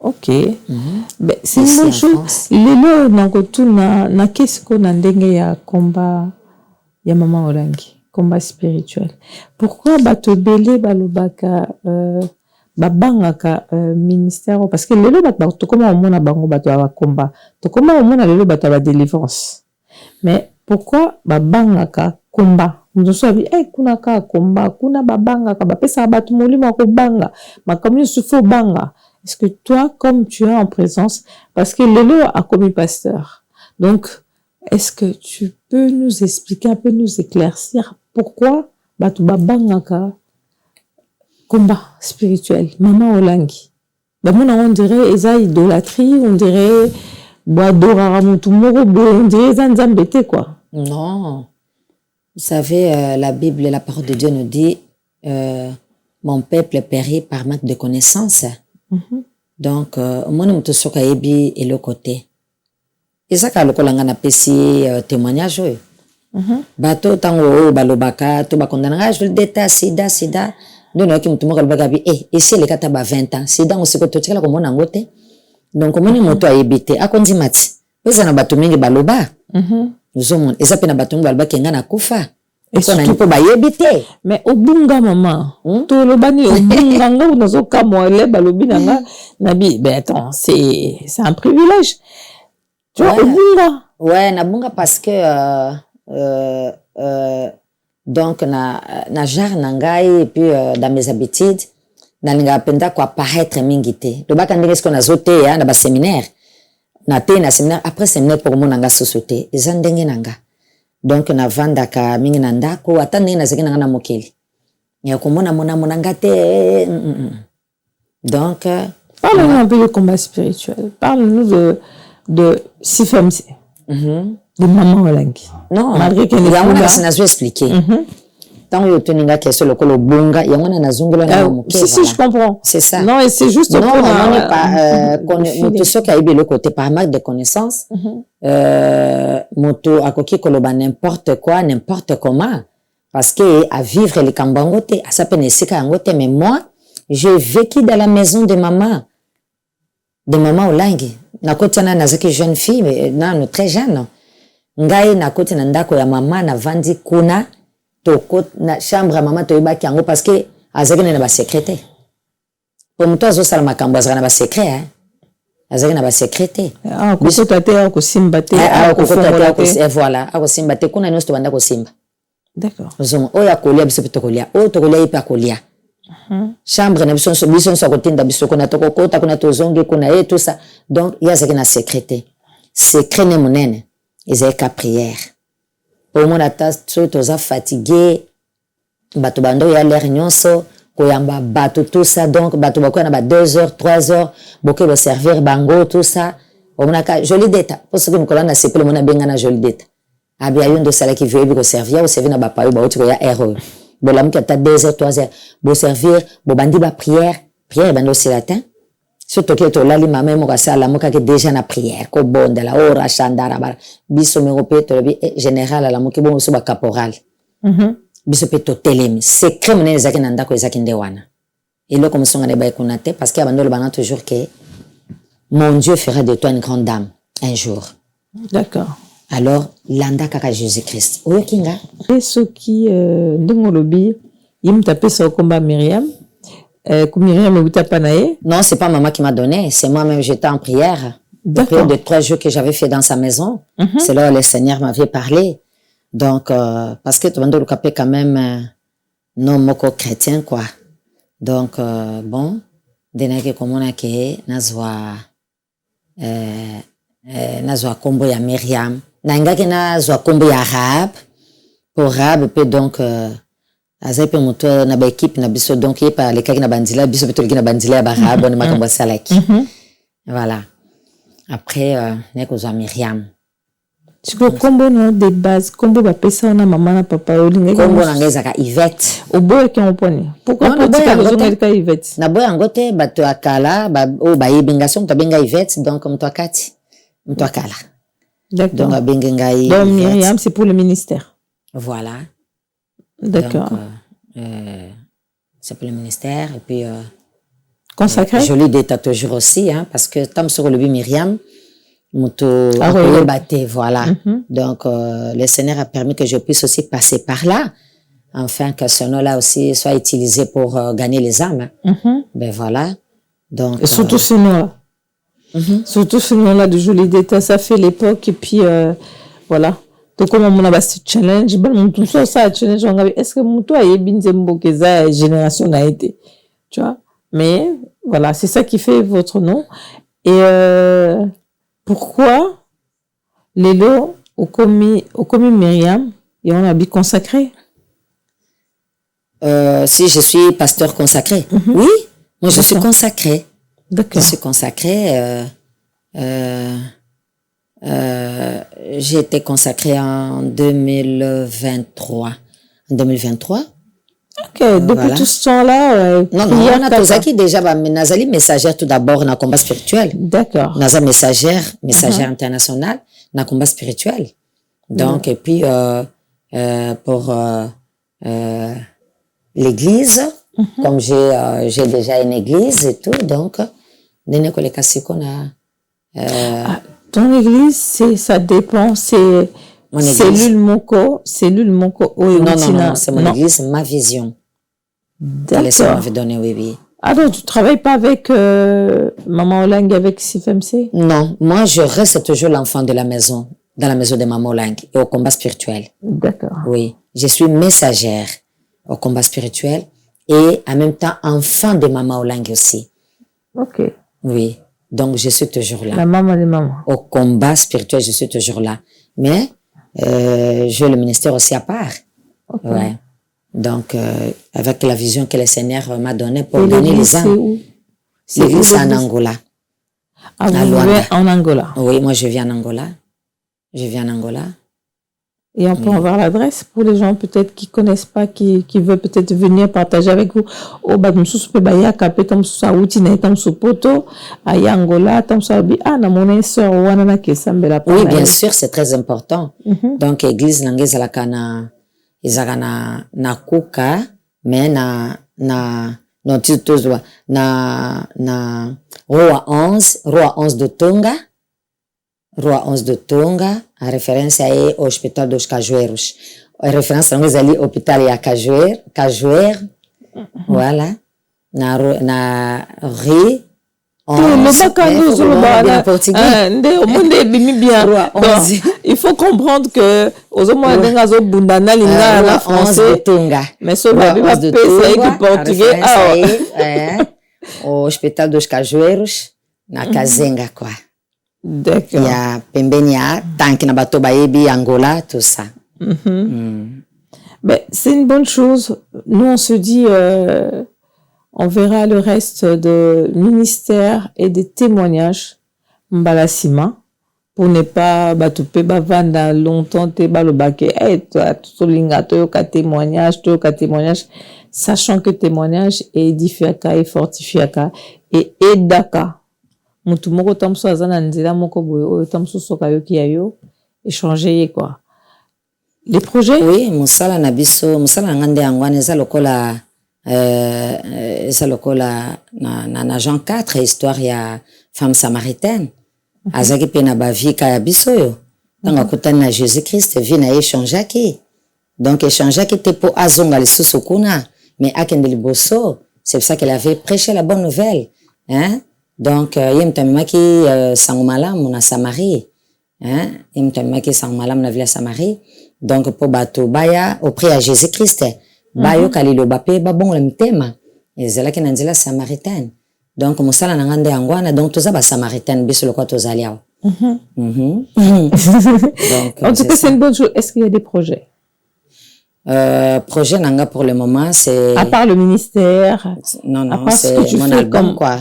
Speaker 2: Ok, ben, c'est une bonne chose. Lelo na qu'est-ce qu'on a ndenge ya combat ya maman olangi, combat spirituel. Pourquoi bato belé balobaka babangaka ministère parce que lelo bato comment on a bango bato ba combat. To comment on a lelo bato ba délivrance. Mais pourquoi babangaka combat? Nous savons kuna ka combat, kuna babangaka ba pesa bato molimo ko banga, makamni sufo banga. Est-ce que toi, comme tu es en présence, parce que Lelo a commis pasteur, donc est-ce que tu peux nous expliquer, un peu nous éclaircir pourquoi Batu Babangaka combat spirituel, Maman Olangi. On dirait eza idolâtrie, on dirait Boadora Ramutumoro, on dirait Zanzambete quoi.
Speaker 1: Non. Vous savez, la Bible, la parole de Dieu nous dit mon peuple périt par manque de connaissances. Donc moi ne me soka yebi et le côté ezaka lokolanga na pesi témoignage bato tango balobaka to bakondana je le déteste sida ndono ki mutumo kalobaka bi et si le kata ba 20 ans sida ngosiko to tikala ko mona ngote donc moni moto ayebite akonzi mati pesa na bato mingi baloba nzomon eza pe na bato mingi baloba kenga na kufa. Et surtout pour bayebite
Speaker 2: mais obunga maman to lobani obunga nga unazoka moele balobi nanga nabi ben attends c'est un privilège tu vois obunga
Speaker 1: ouais na bunga parce que donc na jar nangai et puis dans mes habitudes na linga penda quoi paraître mingité lobaka ndenge ce qu'on a zoté na ba séminaire na te na séminaire après séminaire pour mon nanga société eza ndenge nanga donc na vandaka mingi na ndako ata ndenge nazaki nanga na mokili ya komona mona nga te donc
Speaker 2: parle-nous un peu du combat spirituel, parle-nous de CFMC, de Maman Olangi.
Speaker 1: non
Speaker 2: malgré qu'elle est
Speaker 1: ya
Speaker 2: là,
Speaker 1: na zo expliquer tant yo toninga question lokolo bonga ya ngona na zungula na mokili
Speaker 2: si je comprends,
Speaker 1: c'est ça
Speaker 2: non, et c'est juste
Speaker 1: non
Speaker 2: pour
Speaker 1: on n'est pas moto soki ayebi le côté par manque de connaissance moto akoki koloba n'importe quoi n'importe comment parce que à vivre les kambangote à s'appelle esika yangote mais moi j'ai vécu dans la maison de maman Olangi nakoti na nazaki jeune fille mais non très jeune ngai nakoti na ndako ya mama na vandi kuna toko na chambre ya mama toyebaki yango parce que azaki na ba secrétaire pour moto azosala makambo azaka na ba secret hein azaki na ba secrétaire
Speaker 2: kokota te akosimba te
Speaker 1: akofongola te voilà akosimba te kuna nyonso tobanda kosimba
Speaker 2: d'accord
Speaker 1: ozongo oyo akolia biso mpe tokolia oyo tokolia ye mpe akolia chambre na biso nyonso akotinda biso kuna tokokota kuna tozongi kuna ye tout ça donc ye azalaki na secrétaire secret ne monene ezalaki ka prière omona ata soki toza fatigué bato bando ya l'air nyonso koyamba bato tout ça donc bato bakoya na ba 2 heures 3 heures boke boservir bango tout ça omonaka joli deta po soki mokolo na sepele mona benga na joli deta abi ayo ndo osalaki vie oyebi koservir oservir na bapayo bauti koya ere bolamuki ata 2 heures 3 heures boservir bobandi baprière prière ebandi osila te so toki tolali mama moko asala mokaki déjà na prière kobondela ora chandara bara biso moko mpe tolobi général alamuki bongo so bacaporal biso mpe totelemi secret monene ezalaki na ndako ezalaki nde wana eloko mosonga na bayekuna te parce que abandi olobana toujours que mon Dieu fera de toi une grande dame un jour
Speaker 2: d'accord
Speaker 1: alors landa kaka Jésus-Christ oyoki nga
Speaker 2: soki ndenge olobi ye moto apesa okomba Myriam Myriam euta pa na ye
Speaker 1: non c'est pas maman qui m'a donné c'est moi-même j'étais en prière
Speaker 2: d'accord
Speaker 1: de 3 jours que j'avais fait dans sa maison c'est là où le Seigneur m'avait parlé donc parce que tobando lukape quand même non moko chrétien quoi donc bon denaki komona ke nazwa kombo ya Myriam nangaki nazwa kombo ya Rahab pour Rahab pe donc azai pe moto na ba équipe na biso donc ye pa lekaki na bandila biso pe toleki na bandila ya ba Rahab na makambo asalaki voilà après nekozwa Myriam
Speaker 2: siko kombo na de base kombo bapesa na mama na papa olinga
Speaker 1: kombo na ngezaka Yvette
Speaker 2: oboyaki oponi pourquoi potika kozongelika Yvette
Speaker 1: na boya ngo te bato akala oyo bayebi nga so moto abenga Yvette donc moto akati moto akala
Speaker 2: d'accord
Speaker 1: donc abenge ngai
Speaker 2: donc Myriam c'est pour le ministère
Speaker 1: voilà
Speaker 2: d'accord
Speaker 1: donc, c'est pour le ministère et puis
Speaker 2: consacré
Speaker 1: joli d'état toujours aussi hein parce que tam soko lobi Myriam moto batté voilà donc le Seigneur a permis que je puisse aussi passer par là afin que ce nom là aussi soit utilisé pour gagner les âmes ben voilà donc
Speaker 2: et surtout ce nom là surtout ce nom là de joli d'état ça fait l'époque et puis voilà donc comme on a bas challenge ben tout ça challenge on avait est-ce que moto ayebi nzembo keza génération na été tu vois mais voilà c'est ça qui fait votre nom et pourquoi Lélo au commis Myriam et on a bien consacré
Speaker 1: si je suis pasteur consacré oui moi je suis consacré
Speaker 2: d'accord
Speaker 1: je suis consacré j'ai été consacrée en 2023
Speaker 2: ok depuis voilà. Tout ce temps-là
Speaker 1: non on a tozaki déjà nazali messagère tout d'abord na combat spirituel
Speaker 2: d'accord
Speaker 1: naza messagère internationale na combat spirituel donc et puis pour l'église comme j'ai déjà une église et tout donc nene koleka siko na
Speaker 2: ton église ça dépend c'est cellule moko
Speaker 1: non c'est mon église ma vision
Speaker 2: d'accord
Speaker 1: le Seigneur m'avait donné oui
Speaker 2: ah donc tu travailles pas avec Maman Olangi avec CFMC
Speaker 1: non moi je reste toujours l'enfant de la maison dans la maison de Maman Olangi et au combat spirituel
Speaker 2: d'accord
Speaker 1: oui je suis messagère au combat spirituel et en même temps enfant de Maman Olangi aussi
Speaker 2: ok
Speaker 1: oui Donc, je suis toujours là.
Speaker 2: La maman des mamans.
Speaker 1: Au combat spirituel, je suis toujours là. Mais, j'ai le ministère aussi à part.
Speaker 2: Okay.
Speaker 1: Ouais. Donc, avec la vision que le Seigneur m'a donnée pour
Speaker 2: Et
Speaker 1: donner
Speaker 2: l'église,
Speaker 1: les âmes.
Speaker 2: c'est
Speaker 1: L'église, c'est en
Speaker 2: l'église?
Speaker 1: Angola.
Speaker 2: Ah,
Speaker 1: à
Speaker 2: vous
Speaker 1: Luanda.
Speaker 2: vivez en Angola.
Speaker 1: Oui, moi, je vis en Angola. Je vis en Angola.
Speaker 2: Et on peut avoir l'adresse pour les gens peut-être qui connaissent pas, qui veulent peut-être venir partager avec vous. Oh, bah, m'sous pe baya kapé tam sa outi na tam su poto, aya Angola tam sa bi na mon sœur wana na kesambela pa.
Speaker 1: Oui, bien sûr, c'est très important. Donc, église langaise la kana izaka na kuka, mais na titre na Roi 11 de Tonga. Rua 11 de Tonga, a référence aí ao Hospital dos Cajueiros. A référence langaise ali hôpital ya Cajueiro. Voilà. Na rue 11.
Speaker 2: Il faut comprendre que aux hommes la français mais ce n'est pas portugais
Speaker 1: au Hospital dos Cajueiros na Kazenga quoi.
Speaker 2: D'accord.
Speaker 1: Il y a pembeni ya tanki na bato bayebi Angola tout ça.
Speaker 2: Ben, c'est une bonne chose. Nous on se dit on verra le reste de ministère et des témoignages Mbalasima pour ne pas batupe bavanda longtemps te balobake tout linga toyoka témoignage sachant que témoignage est édifiaka et fortifiaka et aidaka mutu moko tamso azana nzela moko boye oyo tamso soka yoki yayo échanger quoi. Les projets?
Speaker 1: Oui, musala na biso musala ngande yangwana eza lokola na Jean 4 histoire ya femme samaritaine azaki pe na bavika ya biso yo tanga kutani na Jésus-Christ vi na échangeaki donc échangeaki te po azonga lisusu kuna mais akende liboso c'est pour ça qu'elle avait prêché la bonne nouvelle hein donc ye mtamimaki sango malamu na Samarie hein ye mtamimaki sango malamu na ville ya Samarie donc po bato baya auprès ya Jésus-Christ bayo kaliloba pe babongola mitema ezalaki na nzela samaritaine donc mosala na ngande yangwana donc toza ba samaritaine biso lokwa tozali awa. Donc
Speaker 2: en tout cas c'est une bonne chose. Est-ce qu'il y a des projets?
Speaker 1: Projet nanga pour le moment c'est
Speaker 2: à part le ministère.
Speaker 1: Non c'est mon album quoi.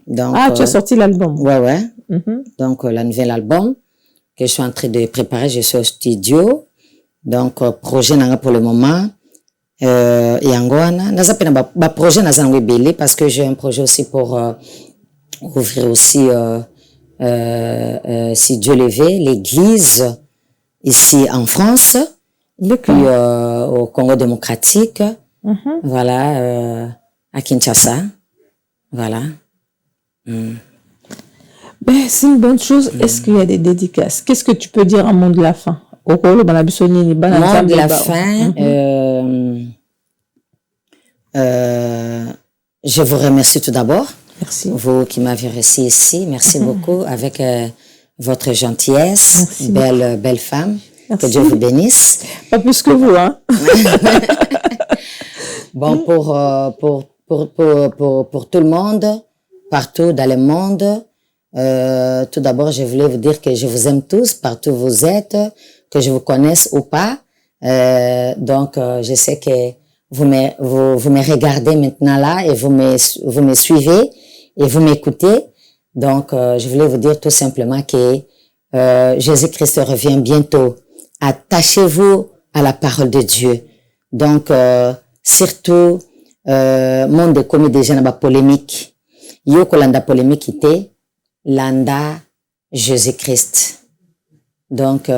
Speaker 1: Donc
Speaker 2: tu as sorti l'album.
Speaker 1: Ouais. Donc la nouvelle album que je suis en train de préparer, je suis au studio. Donc projet nanga pour le moment yangwana naza pena ba projet naza ngwebele parce que j'ai un projet aussi pour ouvrir aussi si Dieu le veut l'église ici en France puis au Congo démocratique voilà à Kinshasa voilà.
Speaker 2: Ben c'est une bonne chose. Est-ce qu'il y a des dédicaces? Qu'est-ce que tu peux dire en mot de la fin? Mot
Speaker 1: de la fin, je vous remercie tout d'abord.
Speaker 2: Merci.
Speaker 1: Vous qui m'avez reçu ici, merci beaucoup avec votre gentillesse, belle femme. Merci. Que Dieu vous bénisse.
Speaker 2: Pas plus que vous, hein.
Speaker 1: Bon, pour tout le monde, partout dans le monde, tout d'abord, je voulais vous dire que je vous aime tous, partout où vous êtes, que je vous connaisse ou pas. Donc, je sais que vous me regardez maintenant là et vous me suivez et vous m'écoutez. Donc, je voulais vous dire tout simplement que Jésus-Christ revient bientôt. Attachez-vous à la parole de Dieu. Donc, surtout, monde de commis déjà na polémique. Yo kolanda polémique ité, landa Jésus-Christ. Donc,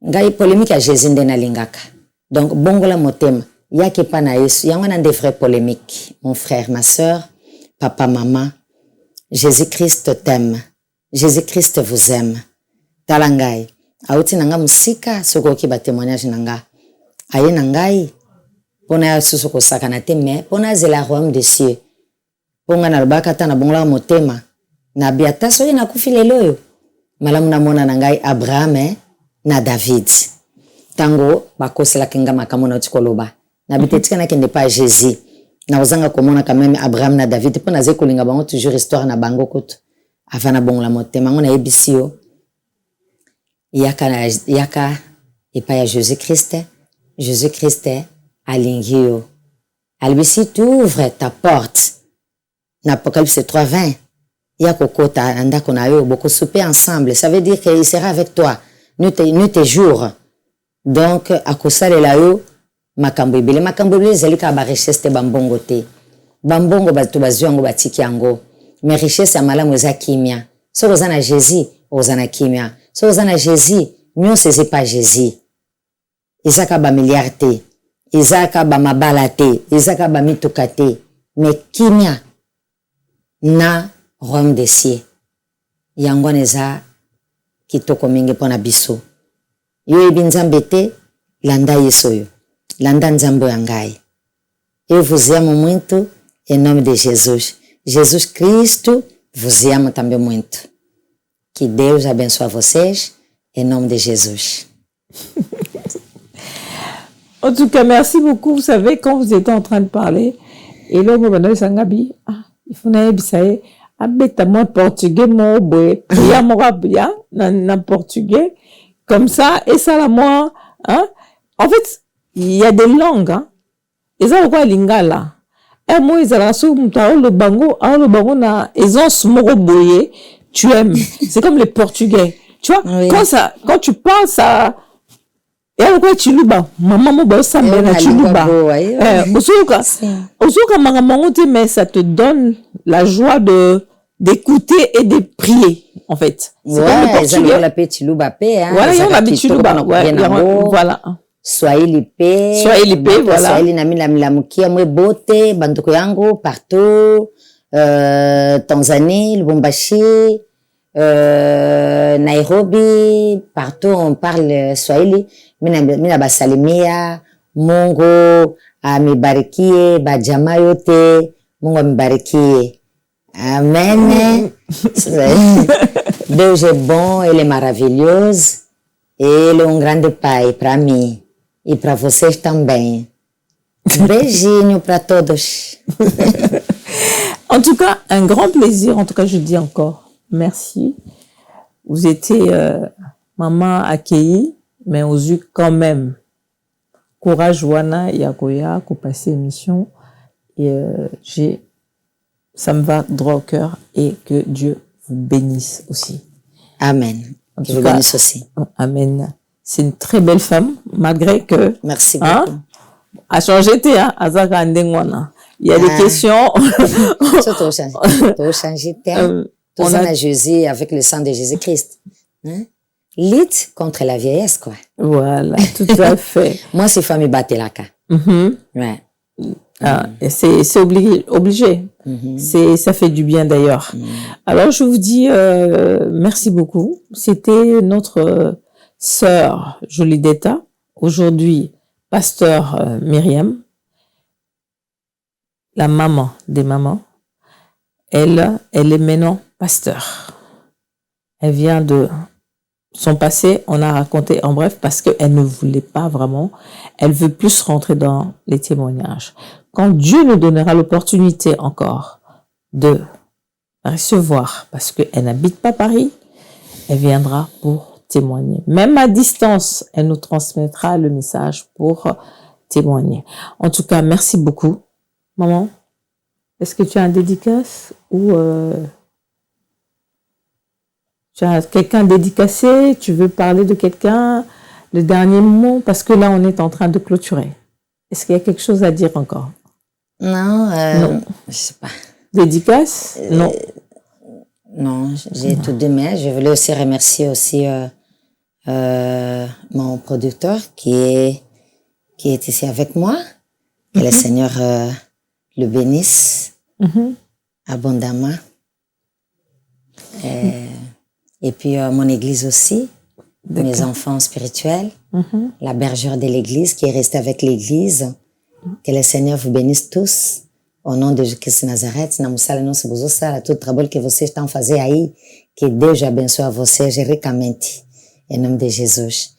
Speaker 1: ngai polémique à Jésus ndena lingaka. Donc, bongola motema. Yaki pa na Yesu. Yangwana des vrais polémiques. Mon frère, ma sœur, papa, maman. Jésus-Christ t'aime. Jésus-Christ vous aime. Talangai. Auti nanga musika, soko ki ba témoignage nanga. Aye nangai. Pona ya susu ko sakana te me. Pona zela royaume des cieux. Ponga na lubaka ta na bongola motema. Na biata soye na kufi lelo yo. Malamu na mona nangai Abraham na David. Tango bakosela kinga makamo na tikoloba. Na bitetika na kende pa Jésus. Na ozanga komona quand même Abraham na David. Pona ze kolinga bango toujours histoire na bango koto. avant na bongola motema ngo na yebisi yo yaka epai ya Jésus-Christ alingi yo alibisi tu ouvre ta porte na Apocalypse 3:20 yako kota ndako na yo boko souper ensemble, ça veut dire qu'il sera avec toi nuit et jour. Donc akosalela yo makambo ebele ezali ka ba richesse te bambongo te, bambongo bato bazwi yango batiki yango, mais richesse ya malamu eza kimia. Soki oza na Jésus oza na kimia, soki oza na Jésus nyonso eza pa Jésus, eza ka bamiliard te, eza ka bamabala te, eza ka bamituka te, mais kimia na royaume des cieux yango wana eza kitoko mingi mpona biso. Yo yebi nzambe te, landa yesu oyo, landa nzambe ya ngai. Eu vos amo muito em nome de Jesus. Jesus Cristo vos amo também muito. Que Deus abençoe vocês em nome de Jesus.
Speaker 2: En tout cas, merci beaucoup. Vous savez, quand vous étiez en train de parler, et là, vous sangabi, il faut naïbsaye, abeta moi portugais, moi boé, priya moi bien, na portugais, comme ça, et ça la moi, hein. En fait, il y a des langues, hein. Et ça, quoi, lingala. Et moi, ils ont su, le bango na, ils ont smoro boye, tu aimes. C'est comme les portugais. Tu vois, oui. Quand tu parles, ça, et alors quoi, tu luba, maman, bah, ça me tu luba. Mais ça te donne la joie d'écouter et de prier, en fait.
Speaker 1: C'est comme le portugais. La paix, tu luba paix, hein.
Speaker 2: Voilà, il y a la paix, tu luba. Voilà.
Speaker 1: Swahili paix,
Speaker 2: voilà.
Speaker 1: Swahili na la mukia mwe bote, bandoko yango, partout, Tanzanie, Lubumbashi, Nairobi, partout on parle Swahili. Mina basalimia, Mungu amibarikie, bajama yote, Mungu amibarikie. Amen. Deus é bom, Ele é maravilhoso, Ele é grande Pai para mim e para vocês também. Beijinho para todos.
Speaker 2: En tout cas, un grand plaisir. En tout cas, je dis encore merci. Vous étiez maman accueillie, mais aux yeux quand même. Courage, Wana, Yakoya, pour passer émission. Et ça me va droit au cœur et que Dieu vous bénisse aussi.
Speaker 1: Amen. Que vous bénisse aussi.
Speaker 2: Amen. C'est une très belle femme, malgré que...
Speaker 1: Merci beaucoup.
Speaker 2: A changé, Azaka Andengwana. Il y a des questions.
Speaker 1: On a Jésus avec le sang de Jésus-Christ. Hein? Lutte contre la vieillesse, quoi.
Speaker 2: Voilà, tout à fait.
Speaker 1: Moi, c'est famille Batelaka. Ouais.
Speaker 2: C'est obligé. Ça fait du bien d'ailleurs. Alors, je vous dis merci beaucoup. C'était notre sœur Jolidetta. Aujourd'hui, pasteur Myriam, la maman des mamans. Elle est maintenant pasteur. Elle vient de son passé, on a raconté en bref parce qu'elle ne voulait pas vraiment, elle veut plus rentrer dans les témoignages. Quand Dieu nous donnera l'opportunité encore de recevoir, parce qu'elle n'habite pas Paris, elle viendra pour témoigner. Même à distance, elle nous transmettra le message pour témoigner. En tout cas, merci beaucoup. Maman, est-ce que tu as un dédicace ou tu as quelqu'un dédicacé? Tu veux parler de quelqu'un? Le dernier mot? Parce que là, on est en train de clôturer. Est-ce qu'il y a quelque chose à dire encore?
Speaker 1: Non,
Speaker 2: non.
Speaker 1: Je sais pas.
Speaker 2: Dédicace? Non.
Speaker 1: Non, j'ai tout donné. Je voulais aussi remercier aussi mon producteur qui est ici avec moi. Que le Seigneur le bénisse abondamment. Et puis mon église aussi, mes enfants spirituels, la bergère de l'église qui est restée avec l'église. Que le Seigneur vous bénisse tous. Au nom de Jésus-Christ de Nazareth, na musala nosso buzosala, todo trabalho que vocês estão fazendo aí, que Deus abençoe vocês ricamente, em nome de Jesus.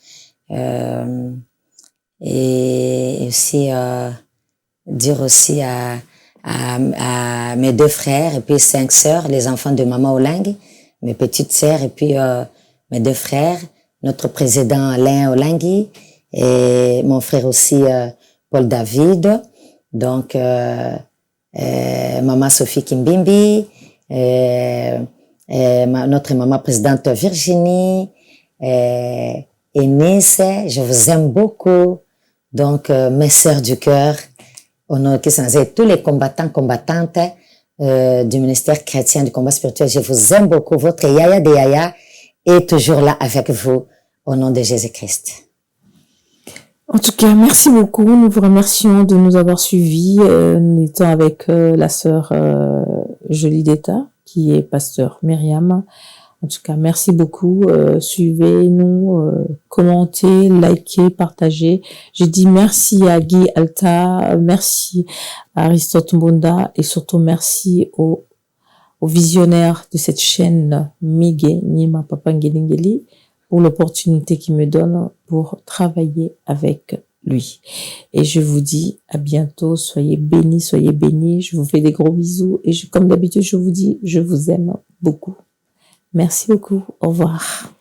Speaker 1: Et aussi dire aussi à mes deux frères et puis 5 sœurs, les enfants de Maman Olang, mes petites sœurs et puis mes 2 frères, notre président Alain Olangui et mon frère aussi Paul David, donc maman Sophie Kimbimbi, notre maman présidente Virginie, Nice, je vous aime beaucoup. Donc, mes sœurs du cœur, tous les combattants, combattantes du ministère chrétien du combat spirituel, je vous aime beaucoup. Votre Yaya de Yaya est toujours là avec vous au nom de Jésus-Christ.
Speaker 2: En tout cas, merci beaucoup. Nous vous remercions de nous avoir suivis. Nous étions avec la sœur Jolie d'État, qui est pasteur Myriam. En tout cas, merci beaucoup. Suivez-nous, commentez, likez, partagez. Je dis merci à Guy Alta, merci à Aristote Mbonda et surtout merci aux visionnaires de cette chaîne Miguel Nima Papa Ngelingeli pour l'opportunité qu'il me donne pour travailler avec lui. Et je vous dis à bientôt. Soyez bénis, soyez bénis. Je vous fais des gros bisous et comme d'habitude, je vous dis, je vous aime beaucoup. Merci beaucoup. Au revoir.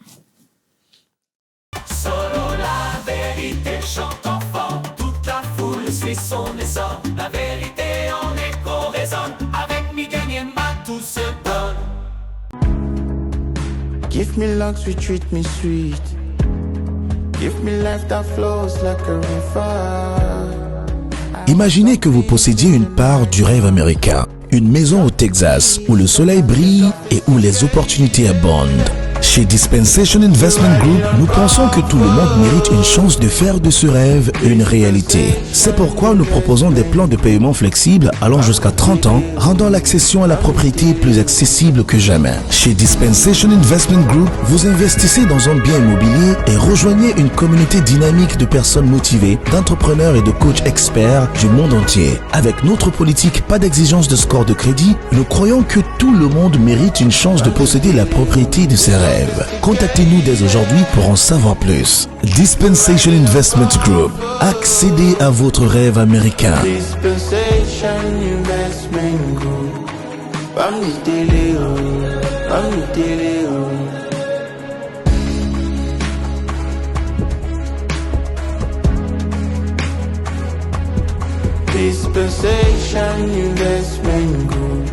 Speaker 3: Solo la vérité chante enfant, toute la foule suit son essor. La vérité en écho résonne, avec Miguel Niema tout se donne.
Speaker 4: Give me luck, sweet, treat me sweet. Give me life that flows like a river.
Speaker 5: Imaginez que vous possédiez une part du rêve américain. Une maison au Texas où le soleil brille et où les opportunités abondent. Chez Dispensation Investment Group, nous pensons que tout le monde mérite une chance de faire de ce rêve une réalité. C'est pourquoi nous proposons des plans de paiement flexibles allant jusqu'à 30 ans, rendant l'accession à la propriété plus accessible que jamais. Chez Dispensation Investment Group, vous investissez dans un bien immobilier et rejoignez une communauté dynamique de personnes motivées, d'entrepreneurs et de coachs experts du monde entier. Avec notre politique pas d'exigence de score de crédit, nous croyons que tout le monde mérite une chance de posséder la propriété de ses rêves. Contactez-nous dès aujourd'hui pour en savoir plus. Dispensation Investment Group. Accédez à votre rêve américain.
Speaker 4: Dispensation Investment Group. Dispensation Investment Group.